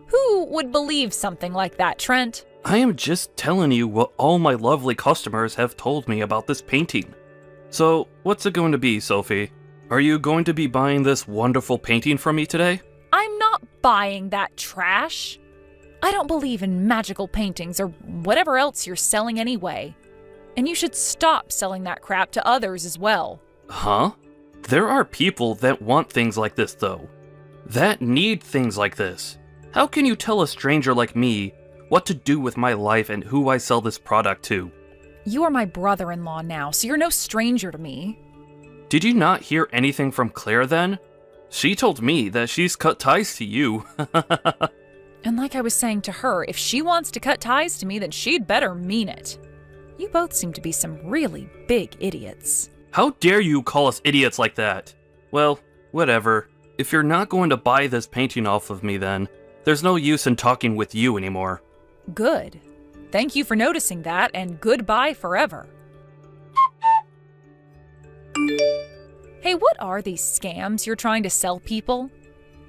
Who would believe something like that, Trent? I am just telling you what all my lovely customers have told me about this painting. So, what's it going to be, Sophie? Are you going to be buying this wonderful painting from me today? I'm not buying that trash. I don't believe in magical paintings or whatever else you're selling anyway. And you should stop selling that crap to others as well. Huh? There are people that want things like this, though. That need things like this. How can you tell a stranger like me what to do with my life and who I sell this product to? You are my brother-in-law now, so you're no stranger to me. Did you not hear anything from Claire then? She told me that she's cut ties to you. And like I was saying to her, if she wants to cut ties to me, then she'd better mean it. You both seem to be some really big idiots. How dare you call us idiots like that? Well, whatever. If you're not going to buy this painting off of me then, there's no use in talking with you anymore. Good. Thank you for noticing that, and goodbye forever. Hey, what are these scams you're trying to sell people?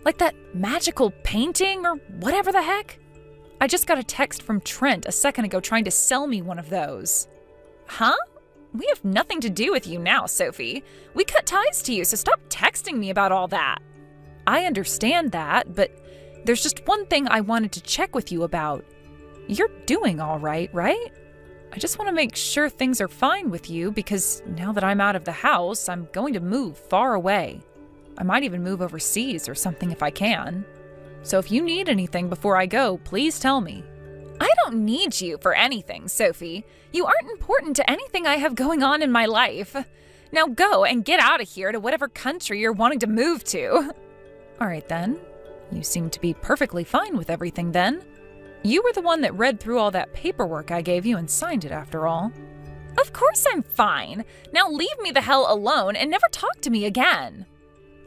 Like that magical painting or whatever the heck? I just got a text from Trent a second ago trying to sell me one of those. Huh? We have nothing to do with you now, Sophie. We cut ties to you, so stop texting me about all that. I understand that, but there's just one thing I wanted to check with you about. You're doing all right, right? I just want to make sure things are fine with you because now that I'm out of the house, I'm going to move far away. I might even move overseas or something if I can. So if you need anything before I go, please tell me. I don't need you for anything, Sophie. You aren't important to anything I have going on in my life. Now go and get out of here to whatever country you're wanting to move to. All right then. You seem to be perfectly fine with everything then. You were the one that read through all that paperwork I gave you and signed it after all. Of course I'm fine. Now leave me the hell alone and never talk to me again.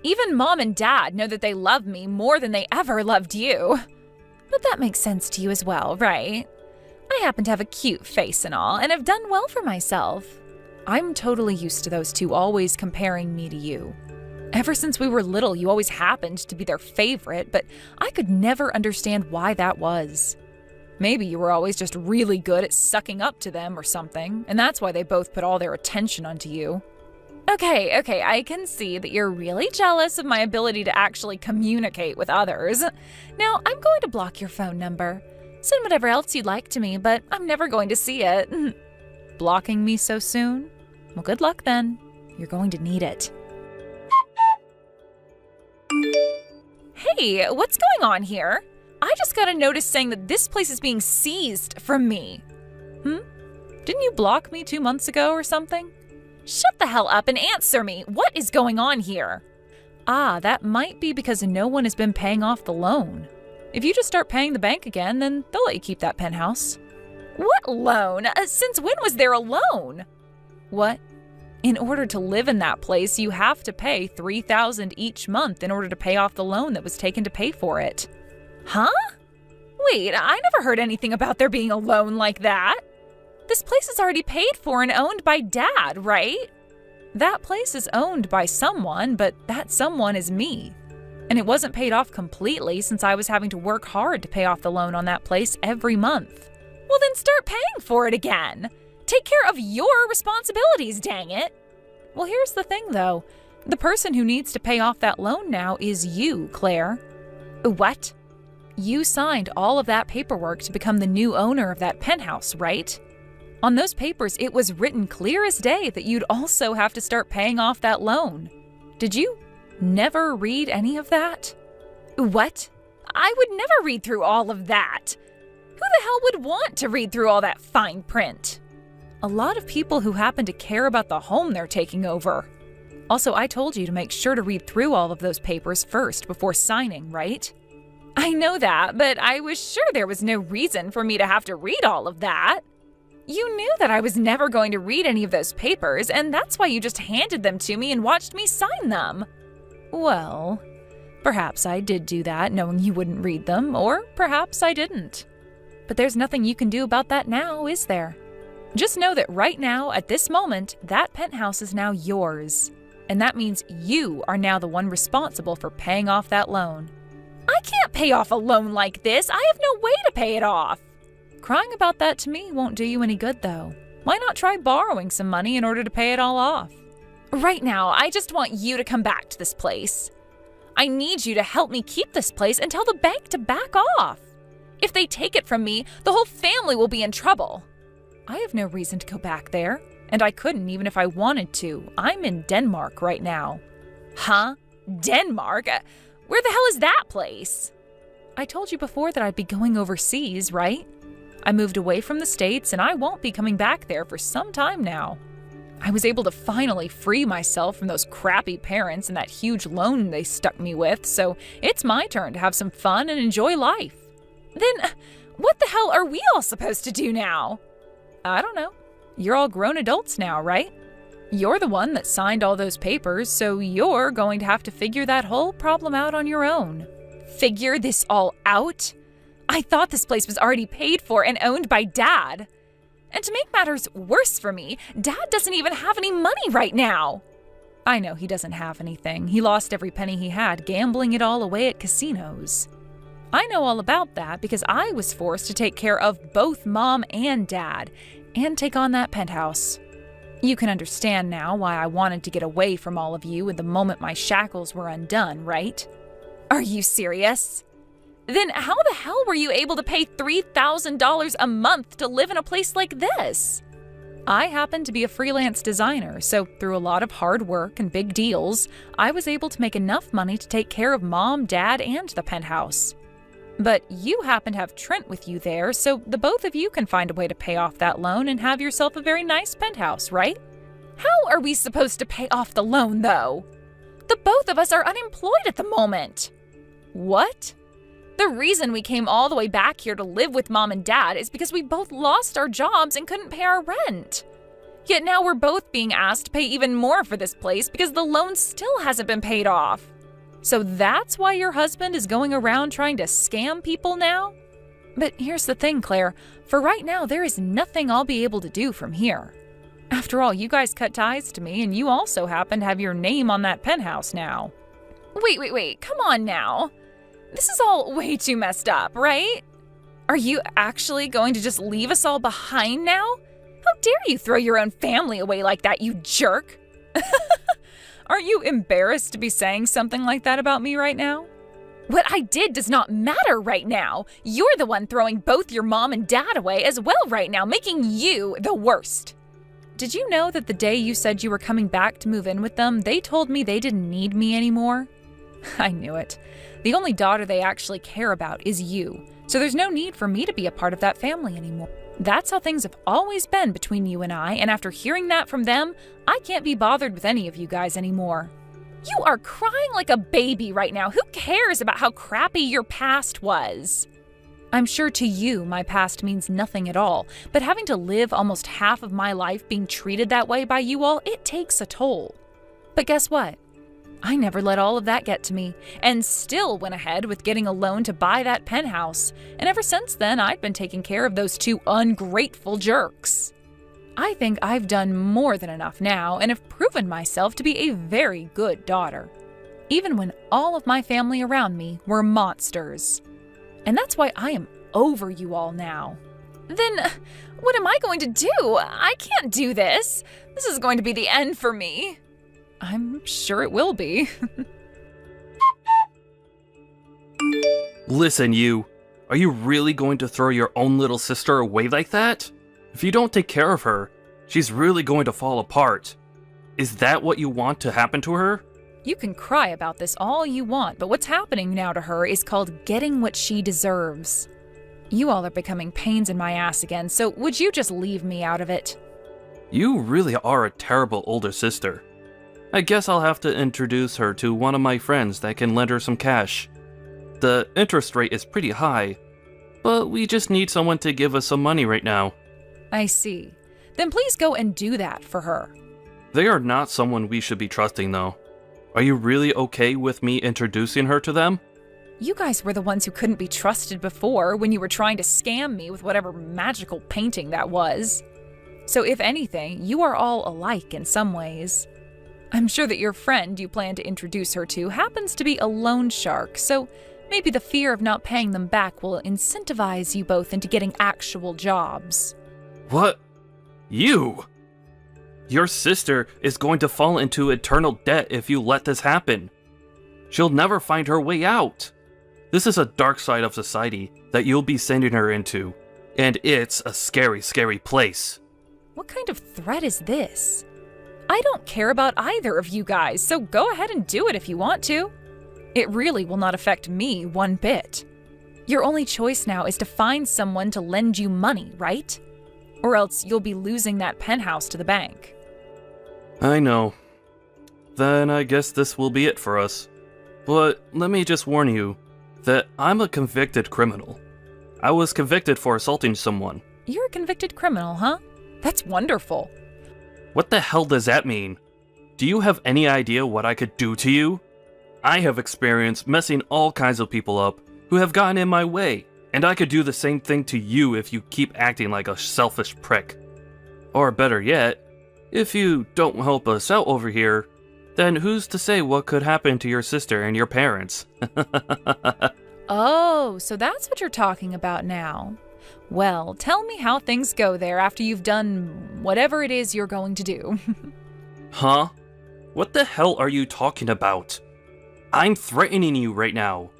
Even Mom and Dad know that they love me more than they ever loved you. But that makes sense to you as well, right? I happen to have a cute face and all, and have done well for myself. I'm totally used to those two always comparing me to you. Ever since we were little, you always happened to be their favorite, but I could never understand why that was. Maybe you were always just really good at sucking up to them or something, and that's why they both put all their attention onto you. Okay, I can see that you're really jealous of my ability to actually communicate with others. Now, I'm going to block your phone number. Send whatever else you'd like to me, but I'm never going to see it. Blocking me so soon? Well, good luck then. You're going to need it. Hey, what's going on here? I just got a notice saying that this place is being seized from me. Didn't you block me 2 months ago or something? Shut the hell up and answer me. What is going on here? Ah, that might be because no one has been paying off the loan. If you just start paying the bank again, then they'll let you keep that penthouse. What loan? Since when was there a loan? What? In order to live in that place, you have to pay $3,000 each month in order to pay off the loan that was taken to pay for it. Huh? Wait, I never heard anything about there being a loan like that. This place is already paid for and owned by Dad, right? That place is owned by someone, but that someone is me. And it wasn't paid off completely since I was having to work hard to pay off the loan on that place every month. Well, then start paying for it again. Take care of your responsibilities, dang it. Well, here's the thing, though. The person who needs to pay off that loan now is you, Claire. What? You signed all of that paperwork to become the new owner of that penthouse, right? On those papers, it was written clear as day that you'd also have to start paying off that loan. Did you Never read any of that? What? I would never read through all of that. Who the hell would want to read through all that fine print? A lot of people who happen to care about the home they're taking over. Also, I told you to make sure to read through all of those papers first before signing, right? I know that, but I was sure there was no reason for me to have to read all of that. You knew that I was never going to read any of those papers, and that's why you just handed them to me and watched me sign them. Well, perhaps I did do that knowing you wouldn't read them, or perhaps I didn't. But there's nothing you can do about that now, is there? Just know that right now, at this moment, that penthouse is now yours. And that means you are now the one responsible for paying off that loan. I can't pay off a loan like this. I have no way to pay it off. Crying about that to me won't do you any good, though. Why not try borrowing some money in order to pay it all off? Right now, I just want you to come back to this place. I need you to help me keep this place and tell the bank to back off. If they take it from me, the whole family will be in trouble. I have no reason to go back there, and I couldn't even if I wanted to. I'm in Denmark right now. Huh? Denmark? Where the hell is that place? I told you before that I'd be going overseas, right? I moved away from the States, and I won't be coming back there for some time now. I was able to finally free myself from those crappy parents and that huge loan they stuck me with, so it's my turn to have some fun and enjoy life. Then, what the hell are we all supposed to do now? I don't know. You're all grown adults now, right? You're the one that signed all those papers, so you're going to have to figure that whole problem out on your own. Figure this all out? I thought this place was already paid for and owned by Dad. And to make matters worse for me, Dad doesn't even have any money right now. I know he doesn't have anything. He lost every penny he had, gambling it all away at casinos. I know all about that because I was forced to take care of both Mom and Dad and take on that penthouse. You can understand now why I wanted to get away from all of you at the moment my shackles were undone, right? Are you serious? Then how the hell were you able to pay $3,000 a month to live in a place like this? I happen to be a freelance designer, so through a lot of hard work and big deals, I was able to make enough money to take care of Mom, Dad, and the penthouse. But you happen to have Trent with you there, so the both of you can find a way to pay off that loan and have yourself a very nice penthouse, right? How are we supposed to pay off the loan, though? The both of us are unemployed at the moment. What? The reason we came all the way back here to live with Mom and Dad is because we both lost our jobs and couldn't pay our rent. Yet now we're both being asked to pay even more for this place because the loan still hasn't been paid off. So that's why your husband is going around trying to scam people now? But here's the thing, Claire. For right now, there is nothing I'll be able to do from here. After all, you guys cut ties to me, and you also happen to have your name on that penthouse now. Wait. Come on now. This is all way too messed up, right? Are you actually going to just leave us all behind now? How dare you throw your own family away like that, you jerk? Aren't you embarrassed to be saying something like that about me right now? What I did does not matter right now. You're the one throwing both your mom and dad away as well right now, making you the worst. Did you know that the day you said you were coming back to move in with them, they told me they didn't need me anymore? I knew it. The only daughter they actually care about is you, so there's no need for me to be a part of that family anymore. That's how things have always been between you and I, and after hearing that from them, I can't be bothered with any of you guys anymore. You are crying like a baby right now. Who cares about how crappy your past was? I'm sure to you, my past means nothing at all, but having to live almost half of my life being treated that way by you all, it takes a toll. But guess what? I never let all of that get to me, and still went ahead with getting a loan to buy that penthouse, and ever since then, I've been taking care of those two ungrateful jerks. I think I've done more than enough now, and have proven myself to be a very good daughter, even when all of my family around me were monsters. And that's why I am over you all now. Then, what am I going to do? I can't do this. This is going to be the end for me. I'm sure it will be. Listen, you. Are you really going to throw your own little sister away like that? If you don't take care of her, she's really going to fall apart. Is that what you want to happen to her? You can cry about this all you want, but what's happening now to her is called getting what she deserves. You all are becoming pains in my ass again, so would you just leave me out of it? You really are a terrible older sister. I guess I'll have to introduce her to one of my friends that can lend her some cash. The interest rate is pretty high, but we just need someone to give us some money right now. I see. Then please go and do that for her. They are not someone we should be trusting, though. Are you really okay with me introducing her to them? You guys were the ones who couldn't be trusted before when you were trying to scam me with whatever magical painting that was. So if anything, you are all alike in some ways. I'm sure that your friend you plan to introduce her to happens to be a loan shark, so maybe the fear of not paying them back will incentivize you both into getting actual jobs. What? You? Your sister is going to fall into eternal debt if you let this happen. She'll never find her way out. This is a dark side of society that you'll be sending her into, and it's a scary, scary place. What kind of threat is this? I don't care about either of you guys, so go ahead and do it if you want to. It really will not affect me one bit. Your only choice now is to find someone to lend you money, right? Or else you'll be losing that penthouse to the bank. I know. Then I guess this will be it for us. But let me just warn you that I'm a convicted criminal. I was convicted for assaulting someone. You're a convicted criminal, huh? That's wonderful. What the hell does that mean? Do you have any idea what I could do to you? I have experience messing all kinds of people up who have gotten in my way, and I could do the same thing to you if you keep acting like a selfish prick. Or better yet, if you don't help us out over here, then who's to say what could happen to your sister and your parents? Oh, so that's what you're talking about now. Well, tell me how things go there after you've done whatever it is you're going to do. Huh? What the hell are you talking about? I'm threatening you right now.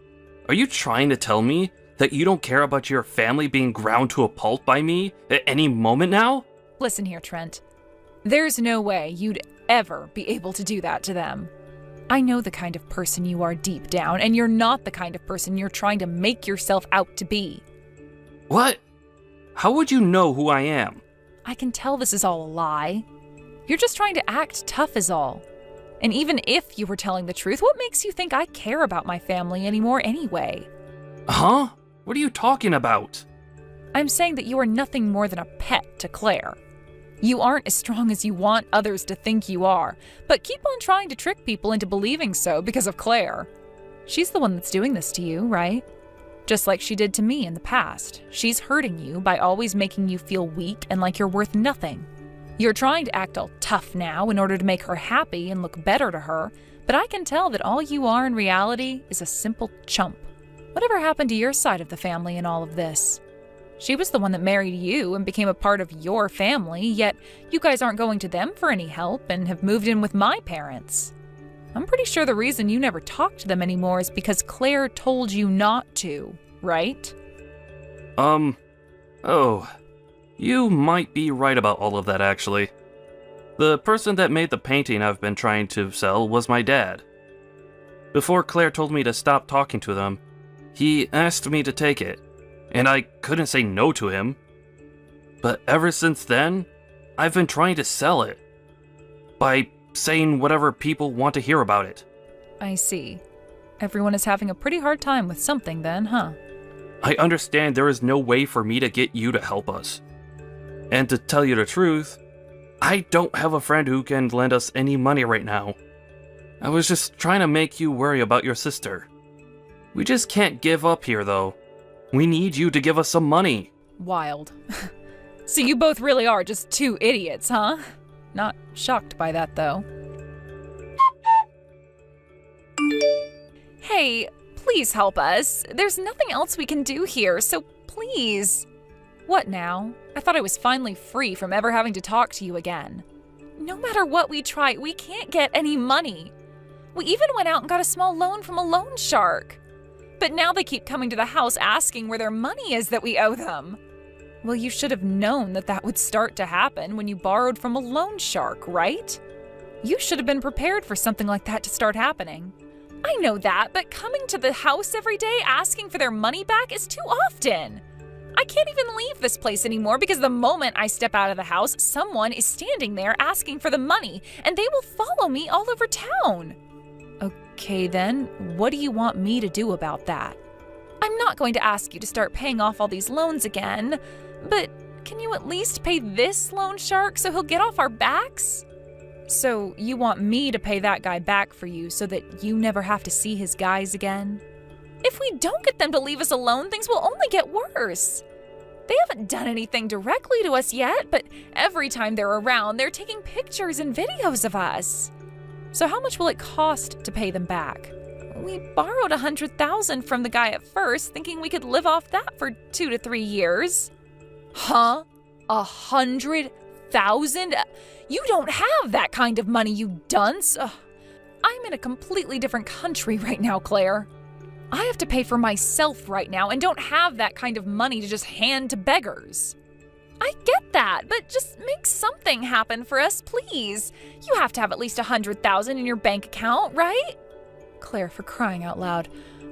Are you trying to tell me that you don't care about your family being ground to a pulp by me at any moment now? Listen here, Trent. There's no way you'd ever be able to do that to them. I know the kind of person you are deep down, and you're not the kind of person you're trying to make yourself out to be. What? How would you know who I am? I can tell this is all a lie. You're just trying to act tough is all. And even if you were telling the truth, what makes you think I care about my family anymore anyway? Huh? What are you talking about? I'm saying that you are nothing more than a pet to Claire. You aren't as strong as you want others to think you are, but keep on trying to trick people into believing so because of Claire. She's the one that's doing this to you, right? Just like she did to me in the past. She's hurting you by always making you feel weak and like you're worth nothing. You're trying to act all tough now in order to make her happy and look better to her, but I can tell that all you are in reality is a simple chump. Whatever happened to your side of the family in all of this? She was the one that married you and became a part of your family, yet you guys aren't going to them for any help and have moved in with my parents. I'm pretty sure the reason you never talk to them anymore is because Claire told you not to, right? Oh, you might be right about all of that actually. The person that made the painting I've been trying to sell was my dad. Before Claire told me to stop talking to them, he asked me to take it, and I couldn't say no to him. But ever since then, I've been trying to sell it by saying whatever people want to hear about it. I see. Everyone is having a pretty hard time with something then, huh? I understand there is no way for me to get you to help us. And to tell you the truth, I don't have a friend who can lend us any money right now. I was just trying to make you worry about your sister. We just can't give up here, though. We need you to give us some money. Wild. So you both really are just two idiots, huh? Not shocked by that, though. Hey, please help us. There's nothing else we can do here, so please. What now? I thought I was finally free from ever having to talk to you again. No matter what we try, we can't get any money. We even went out and got a small loan from a loan shark. But now they keep coming to the house asking where their money is that we owe them. Well, you should have known that that would start to happen when you borrowed from a loan shark, right? You should have been prepared for something like that to start happening. I know that, but coming to the house every day asking for their money back is too often. I can't even leave this place anymore because the moment I step out of the house, someone is standing there asking for the money, and they will follow me all over town. Okay then, what do you want me to do about that? I'm not going to ask you to start paying off all these loans again, but can you at least pay this loan shark so he'll get off our backs? So you want me to pay that guy back for you so that you never have to see his guys again? If we don't get them to leave us alone, things will only get worse. They haven't done anything directly to us yet, but every time they're around, they're taking pictures and videos of us. So how much will it cost to pay them back? We borrowed $100,000 from the guy at first, thinking we could live off that for 2 to 3 years. Huh? $100,000? You don't have that kind of money, you dunce. Ugh. I'm in a completely different country right now, Claire. I have to pay for myself right now and don't have that kind of money to just hand to beggars. I get that, but just make something happen for us, please. You have to have at least $100,000 in your bank account, right? Claire, for crying out loud,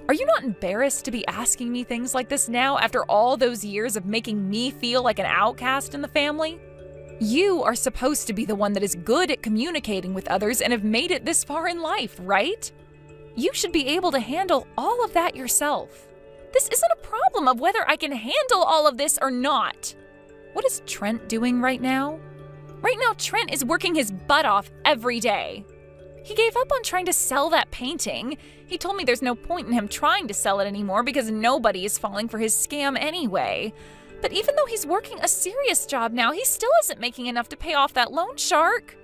are you not embarrassed to be asking me things like this now after all those years of making me feel like an outcast in the family? You are supposed to be the one that is good at communicating with others and have made it this far in life, right? You should be able to handle all of that yourself. This isn't a problem of whether I can handle all of this or not. What is Trent doing right now? Right now, Trent is working his butt off every day. He gave up on trying to sell that painting. He told me there's no point in him trying to sell it anymore because nobody is falling for his scam anyway. But even though he's working a serious job now, he still isn't making enough to pay off that loan shark.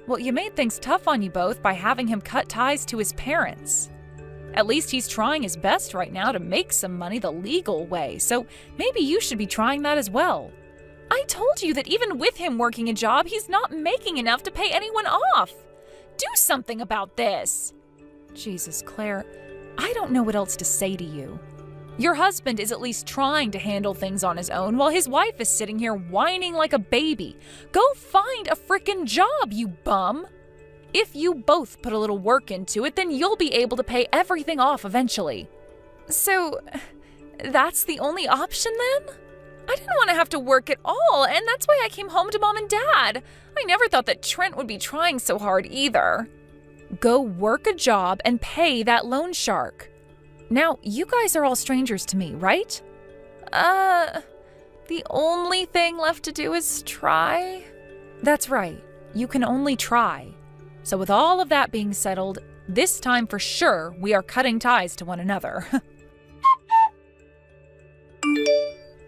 Well, you made things tough on you both by having him cut ties to his parents. At least he's trying his best right now to make some money the legal way, so maybe you should be trying that as well. I told you that even with him working a job, he's not making enough to pay anyone off. Do something about this. Jesus, Claire, I don't know what else to say to you. Your husband is at least trying to handle things on his own while his wife is sitting here whining like a baby. Go find a frickin' job, you bum. If you both put a little work into it, then you'll be able to pay everything off eventually. So, that's the only option then? I didn't want to have to work at all, and that's why I came home to Mom and Dad. I never thought that Trent would be trying so hard either. Go work a job and pay that loan shark. Now, you guys are all strangers to me, right? The only thing left to do is try? That's right. You can only try. So with all of that being settled, this time for sure we are cutting ties to one another.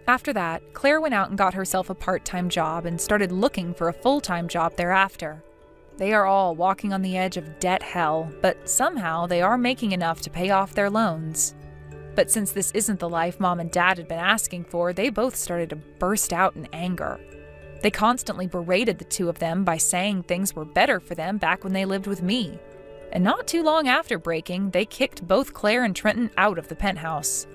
After that, Claire went out and got herself a part-time job and started looking for a full-time job thereafter. They are all walking on the edge of debt hell, but somehow they are making enough to pay off their loans. But since this isn't the life Mom and Dad had been asking for, they both started to burst out in anger. They constantly berated the two of them by saying things were better for them back when they lived with me. And not too long after breaking, they kicked both Claire and Trenton out of the penthouse.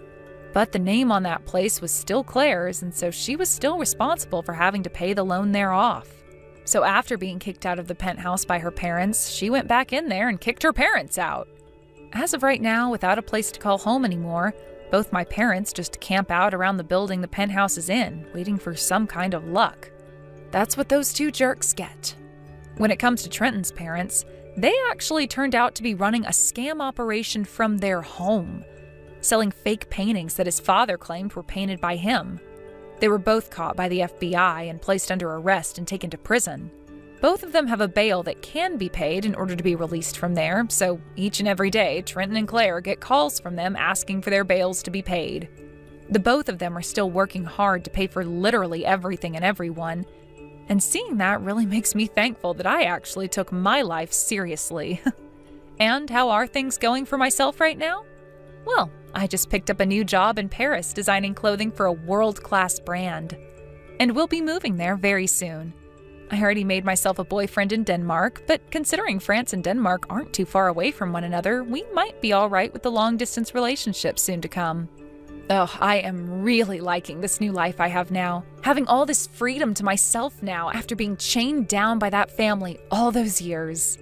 But the name on that place was still Claire's, and so she was still responsible for having to pay the loan there off. So after being kicked out of the penthouse by her parents, she went back in there and kicked her parents out. As of right now, without a place to call home anymore, both my parents just camp out around the building the penthouse is in, waiting for some kind of luck. That's what those two jerks get. When it comes to Trenton's parents, they actually turned out to be running a scam operation from their home, selling fake paintings that his father claimed were painted by him. They were both caught by the FBI and placed under arrest and taken to prison. Both of them have a bail that can be paid in order to be released from there, so each and every day, Trenton and Claire get calls from them asking for their bails to be paid. The both of them are still working hard to pay for literally everything and everyone, and seeing that really makes me thankful that I actually took my life seriously. And how are things going for myself right now? Well, I just picked up a new job in Paris designing clothing for a world-class brand. And we'll be moving there very soon. I already made myself a boyfriend in Denmark, but considering France and Denmark aren't too far away from one another, we might be all right with the long-distance relationship soon to come. Oh, I am really liking this new life I have now. Having all this freedom to myself now after being chained down by that family all those years.